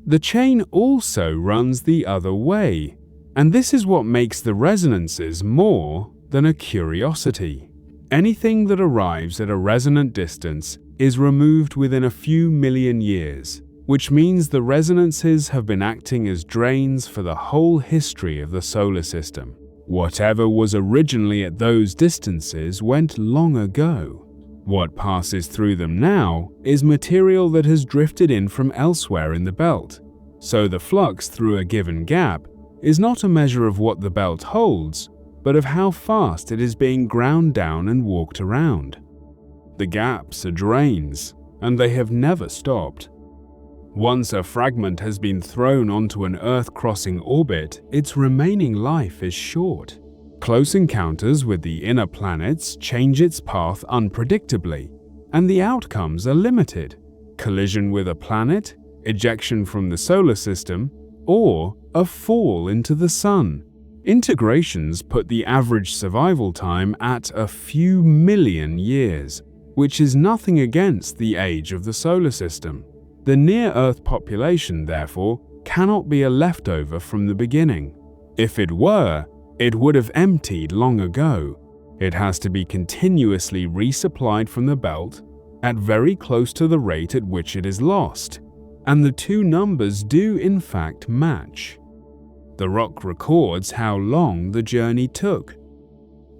The chain also runs the other way, and this is what makes the resonances more than a curiosity. Anything that arrives at a resonant distance is removed within a few million years, which means the resonances have been acting as drains for the whole history of the solar system. Whatever was originally at those distances went long ago. What passes through them now is material that has drifted in from elsewhere in the belt, so the flux through a given gap is not a measure of what the belt holds, but of how fast it is being ground down and walked around. The gaps are drains, and they have never stopped. Once a fragment has been thrown onto an Earth-crossing orbit, its remaining life is short. Close encounters with the inner planets change its path unpredictably, and the outcomes are limited. Collision with a planet, ejection from the solar system, or a fall into the Sun. Integrations put the average survival time at a few million years, which is nothing against the age of the solar system. The near-Earth population, therefore, cannot be a leftover from the beginning. If it were, it would have emptied long ago. It has to be continuously resupplied from the belt at very close to the rate at which it is lost, and the two numbers do in fact match. The rock records how long the journey took.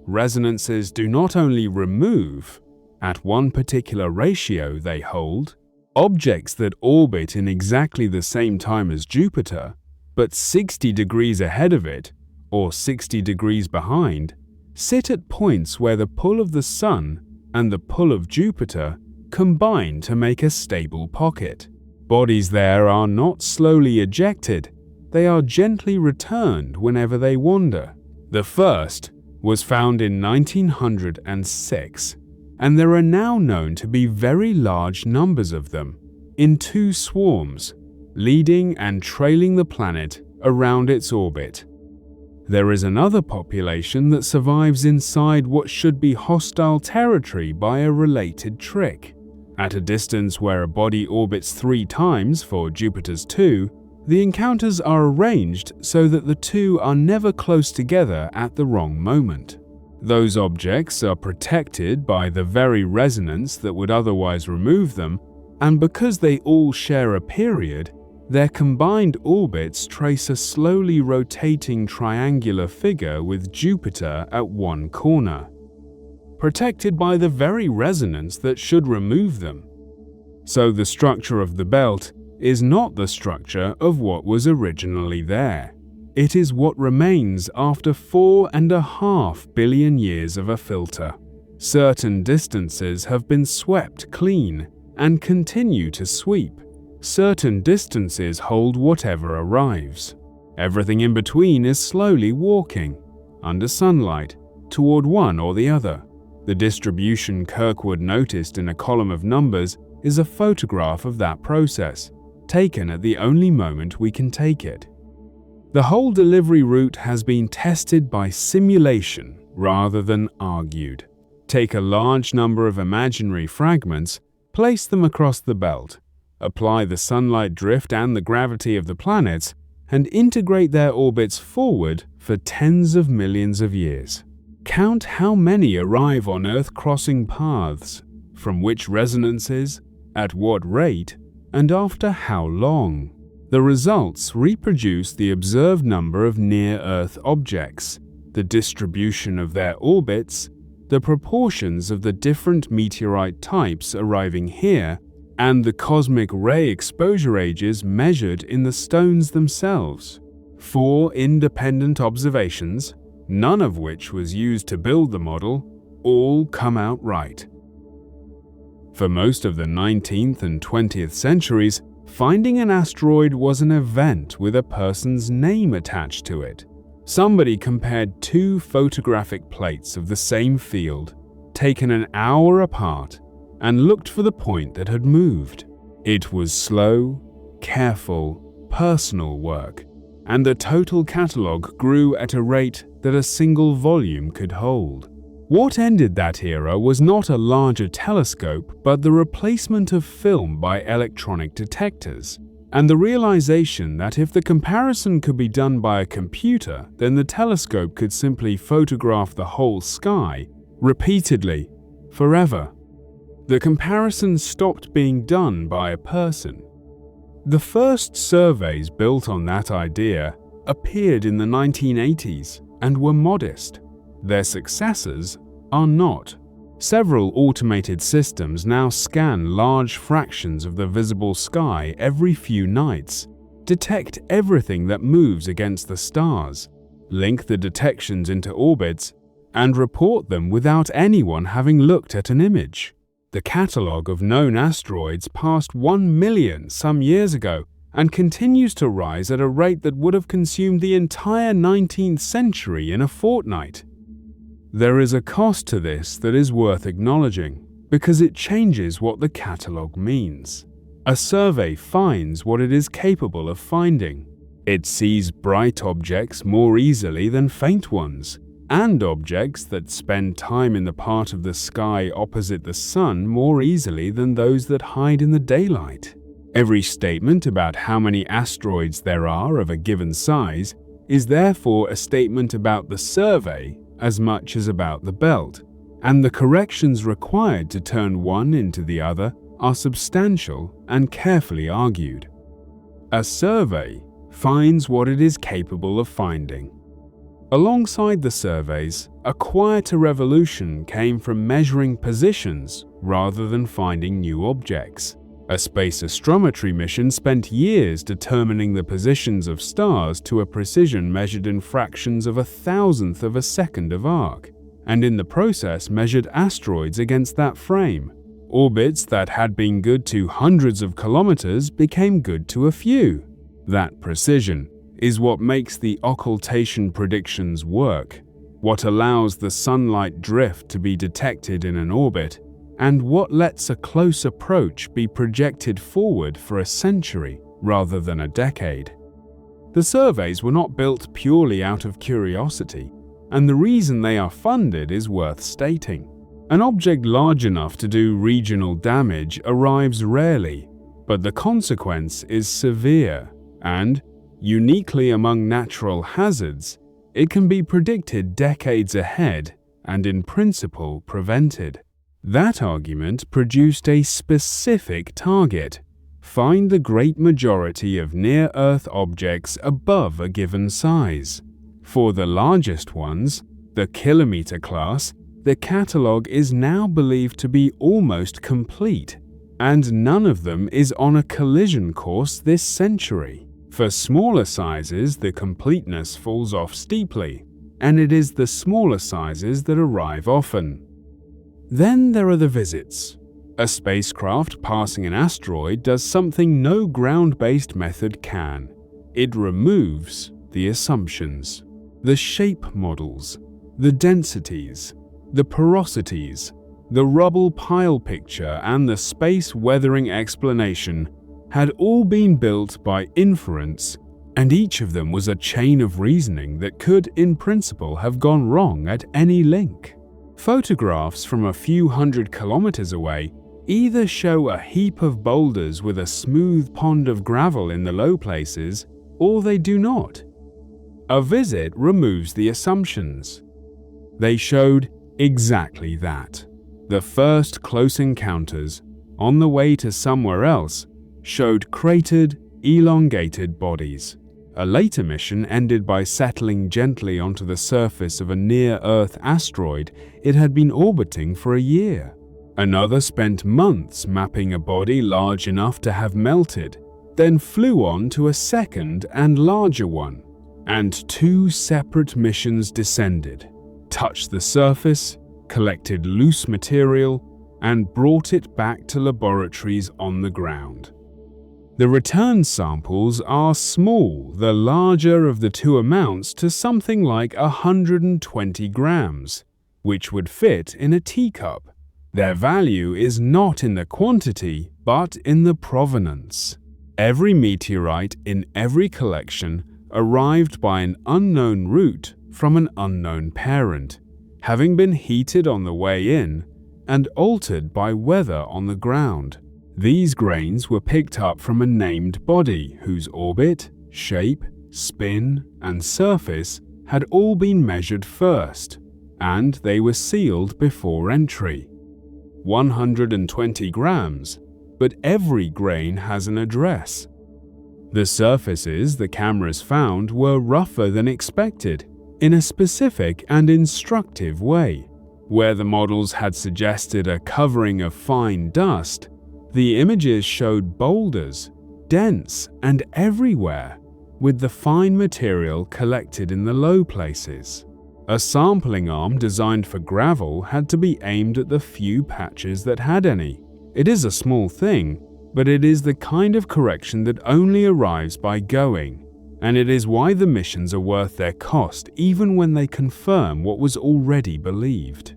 Resonances do not only remove, at one particular ratio they hold, objects that orbit in exactly the same time as Jupiter, but 60 degrees ahead of it, or 60 degrees behind, sit at points where the pull of the Sun and the pull of Jupiter combine to make a stable pocket. Bodies there are not slowly ejected, they are gently returned whenever they wander. The first was found in 1906, and there are now known to be very large numbers of them, in two swarms, leading and trailing the planet around its orbit. There is another population that survives inside what should be hostile territory by a related trick. At a distance where a body orbits 3 times for Jupiter's 2, the encounters are arranged so that the two are never close together at the wrong moment. Those objects are protected by the very resonance that would otherwise remove them, and because they all share a period, their combined orbits trace a slowly rotating triangular figure with Jupiter at one corner, protected by the very resonance that should remove them. So the structure of the belt is not the structure of what was originally there. It is what remains after 4.5 billion years of a filter. Certain distances have been swept clean and continue to sweep. Certain distances hold whatever arrives. Everything in between is slowly walking, under sunlight, toward one or the other. The distribution Kirkwood noticed in a column of numbers is a photograph of that process, taken at the only moment we can take it. The whole delivery route has been tested by simulation rather than argued. Take a large number of imaginary fragments, place them across the belt, apply the sunlight drift and the gravity of the planets, and integrate their orbits forward for tens of millions of years. Count how many arrive on Earth crossing paths, from which resonances, at what rate, and after how long. The results reproduce the observed number of near-Earth objects, the distribution of their orbits, the proportions of the different meteorite types arriving here, and the cosmic ray exposure ages measured in the stones themselves. 4 independent observations, none of which was used to build the model, all come out right. For most of the 19th and 20th centuries, finding an asteroid was an event with a person's name attached to it. Somebody compared 2 photographic plates of the same field, taken an hour apart, and looked for the point that had moved. It was slow, careful, personal work, and the total catalogue grew at a rate that a single volume could hold. What ended that era was not a larger telescope, but the replacement of film by electronic detectors, and the realization that if the comparison could be done by a computer, then the telescope could simply photograph the whole sky, repeatedly, forever. The comparison stopped being done by a person. The first surveys built on that idea appeared in the 1980s and were modest. Their successors are not. Several automated systems now scan large fractions of the visible sky every few nights, detect everything that moves against the stars, link the detections into orbits, and report them without anyone having looked at an image. The catalogue of known asteroids passed 1 million some years ago and continues to rise at a rate that would have consumed the entire 19th century in a fortnight. There is a cost to this that is worth acknowledging, because it changes what the catalogue means. A survey finds what it is capable of finding. It sees bright objects more easily than faint ones, and objects that spend time in the part of the sky opposite the sun more easily than those that hide in the daylight. Every statement about how many asteroids there are of a given size is therefore a statement about the survey as much as about the belt, and the corrections required to turn one into the other are substantial and carefully argued. A survey finds what it is capable of finding. Alongside the surveys, a quieter revolution came from measuring positions rather than finding new objects. A space astrometry mission spent years determining the positions of stars to a precision measured in fractions of a thousandth of a second of arc, and in the process measured asteroids against that frame. Orbits that had been good to hundreds of kilometers became good to a few. That precision is what makes the occultation predictions work, what allows the sunlight drift to be detected in an orbit, and what lets a close approach be projected forward for a century rather than a decade. The surveys were not built purely out of curiosity, and the reason they are funded is worth stating. An object large enough to do regional damage arrives rarely, but the consequence is severe, and, uniquely among natural hazards, it can be predicted decades ahead and in principle prevented. That argument produced a specific target: find the great majority of near-Earth objects above a given size. For the largest ones, the kilometer class, the catalogue is now believed to be almost complete, and none of them is on a collision course this century. For smaller sizes, the completeness falls off steeply, and it is the smaller sizes that arrive often. Then there are the visits. A spacecraft passing an asteroid does something no ground-based method can. It removes the assumptions, the shape models, the densities, the porosities, the rubble pile picture, and the space weathering explanation had all been built by inference, and each of them was a chain of reasoning that could, in principle, have gone wrong at any link. Photographs from a few hundred kilometers away either show a heap of boulders with a smooth pond of gravel in the low places, or they do not. A visit removes the assumptions. They showed exactly that. The first close encounters, on the way to somewhere else, showed cratered, elongated bodies. A later mission ended by settling gently onto the surface of a near-Earth asteroid it had been orbiting for a year. Another spent months mapping a body large enough to have melted, then flew on to a second and larger one, and two separate missions descended, touched the surface, collected loose material, and brought it back to laboratories on the ground. The return samples are small. The larger of the two amounts to something like 120 grams, which would fit in a teacup. Their value is not in the quantity, but in the provenance. Every meteorite in every collection arrived by an unknown route from an unknown parent, having been heated on the way in and altered by weather on the ground. These grains were picked up from a named body whose orbit, shape, spin, and surface had all been measured first, and they were sealed before entry. 120 grams, but every grain has an address. The surfaces the cameras found were rougher than expected, in a specific and instructive way. Where the models had suggested a covering of fine dust, the images showed boulders, dense and everywhere, with the fine material collected in the low places. A sampling arm designed for gravel had to be aimed at the few patches that had any. It is a small thing, but it is the kind of correction that only arrives by going, and it is why the missions are worth their cost even when they confirm what was already believed.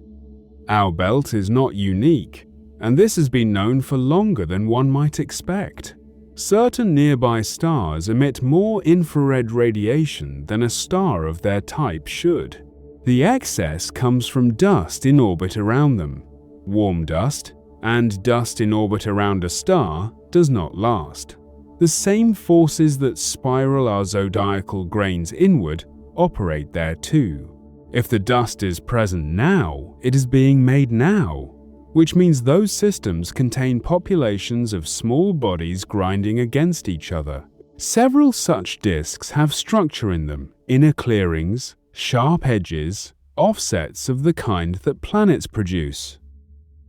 Our belt is not unique, and this has been known for longer than one might expect. Certain nearby stars emit more infrared radiation than a star of their type should. The excess comes from dust in orbit around them. Warm dust, and dust in orbit around a star, does not last. The same forces that spiral our zodiacal grains inward operate there too. If the dust is present now, it is being made now, which means those systems contain populations of small bodies grinding against each other. Several such disks have structure in them, inner clearings, sharp edges, offsets of the kind that planets produce.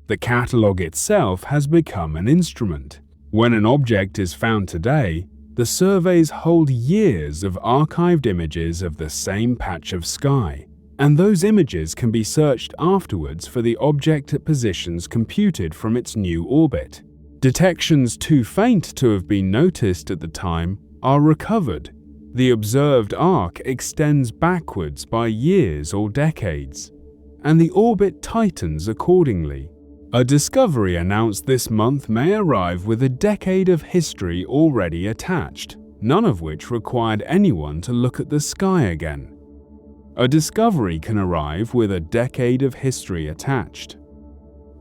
The catalogue itself has become an instrument. When an object is found today, the surveys hold years of archived images of the same patch of sky, and those images can be searched afterwards for the object at positions computed from its new orbit. Detections too faint to have been noticed at the time are recovered. The observed arc extends backwards by years or decades, and the orbit tightens accordingly. A discovery announced this month may arrive with a decade of history already attached, none of which required anyone to look at the sky again. A discovery can arrive with a decade of history attached.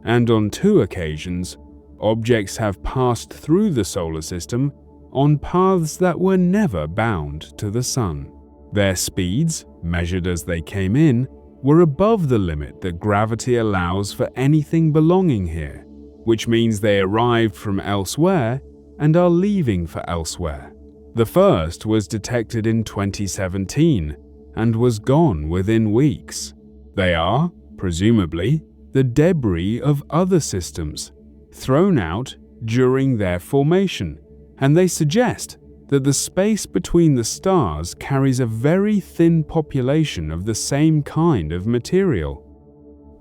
And on 2 occasions, objects have passed through the solar system on paths that were never bound to the sun. Their speeds, measured as they came in, were above the limit that gravity allows for anything belonging here, which means they arrived from elsewhere and are leaving for elsewhere. The first was detected in 2017 and was gone within weeks. They are, presumably, the debris of other systems, thrown out during their formation, and they suggest that the space between the stars carries a very thin population of the same kind of material.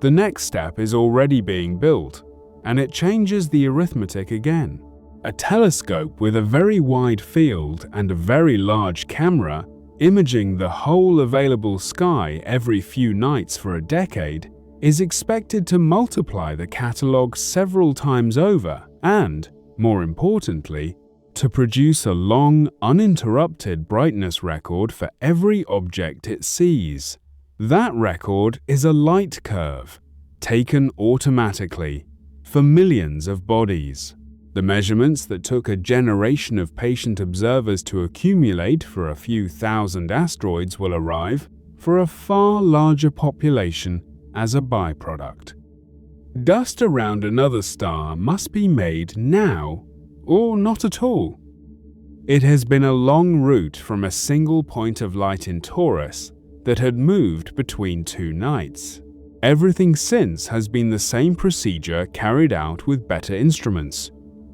The next step is already being built, and it changes the arithmetic again. A telescope with a very wide field and a very large camera, imaging the whole available sky every few nights for a decade, is expected to multiply the catalogue several times over and, more importantly, to produce a long, uninterrupted brightness record for every object it sees. That record is a light curve, taken automatically, for millions of bodies. The measurements that took a generation of patient observers to accumulate for a few thousand asteroids will arrive for a far larger population as a byproduct. Dust around another star must be made now, or not at all. It has been a long route from a single point of light in Taurus that had moved between 2 nights. Everything since has been the same procedure carried out with better instruments.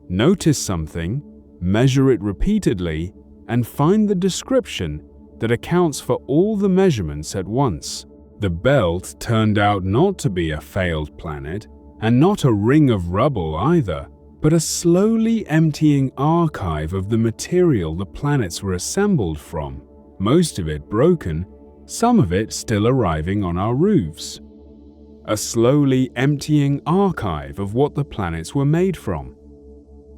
Notice something, measure it repeatedly, and find the description that accounts for all the measurements at once. The belt turned out not to be a failed planet, and not a ring of rubble either, but a slowly emptying archive of the material the planets were assembled from, most of it broken, some of it still arriving on our roofs. A slowly emptying archive of what the planets were made from.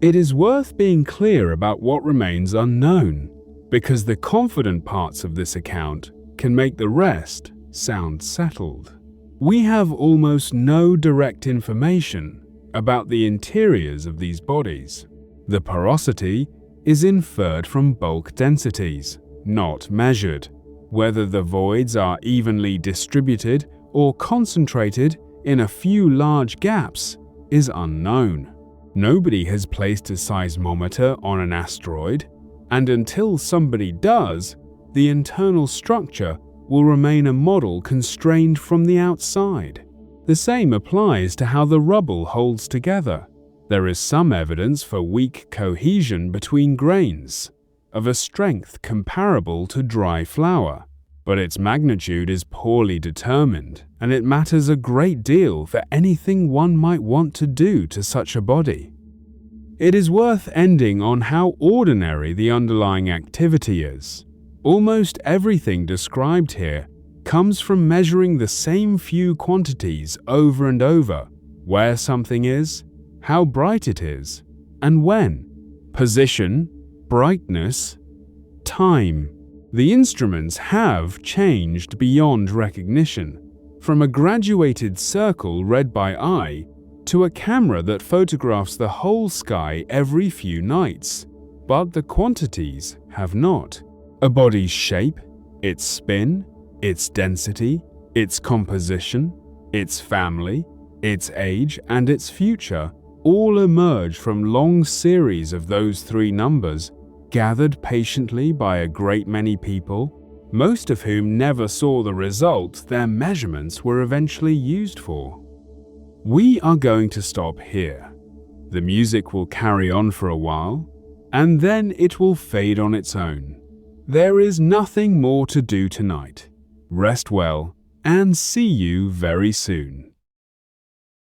It is worth being clear about what remains unknown, because the confident parts of this account can make the rest sound settled. We have almost no direct information about the interiors of these bodies. The porosity is inferred from bulk densities, not measured. Whether the voids are evenly distributed or concentrated in a few large gaps is unknown. Nobody has placed a seismometer on an asteroid, and until somebody does, the internal structure will remain a model constrained from the outside. The same applies to how the rubble holds together. There is some evidence for weak cohesion between grains, of a strength comparable to dry flour, but its magnitude is poorly determined, and it matters a great deal for anything one might want to do to such a body. It is worth ending on how ordinary the underlying activity is. Almost everything described here comes from measuring the same few quantities over and over: where something is, how bright it is, and when, position, brightness, time. The instruments have changed beyond recognition, from a graduated circle read by eye to a camera that photographs the whole sky every few nights, but the quantities have not. A body's shape, its spin, its density, its composition, its family, its age, and its future all emerge from long series of those 3 numbers, gathered patiently by a great many people, most of whom never saw the result their measurements were eventually used for. We are going to stop here. The music will carry on for a while, and then it will fade on its own. There is nothing more to do tonight. Rest well, and see you very soon.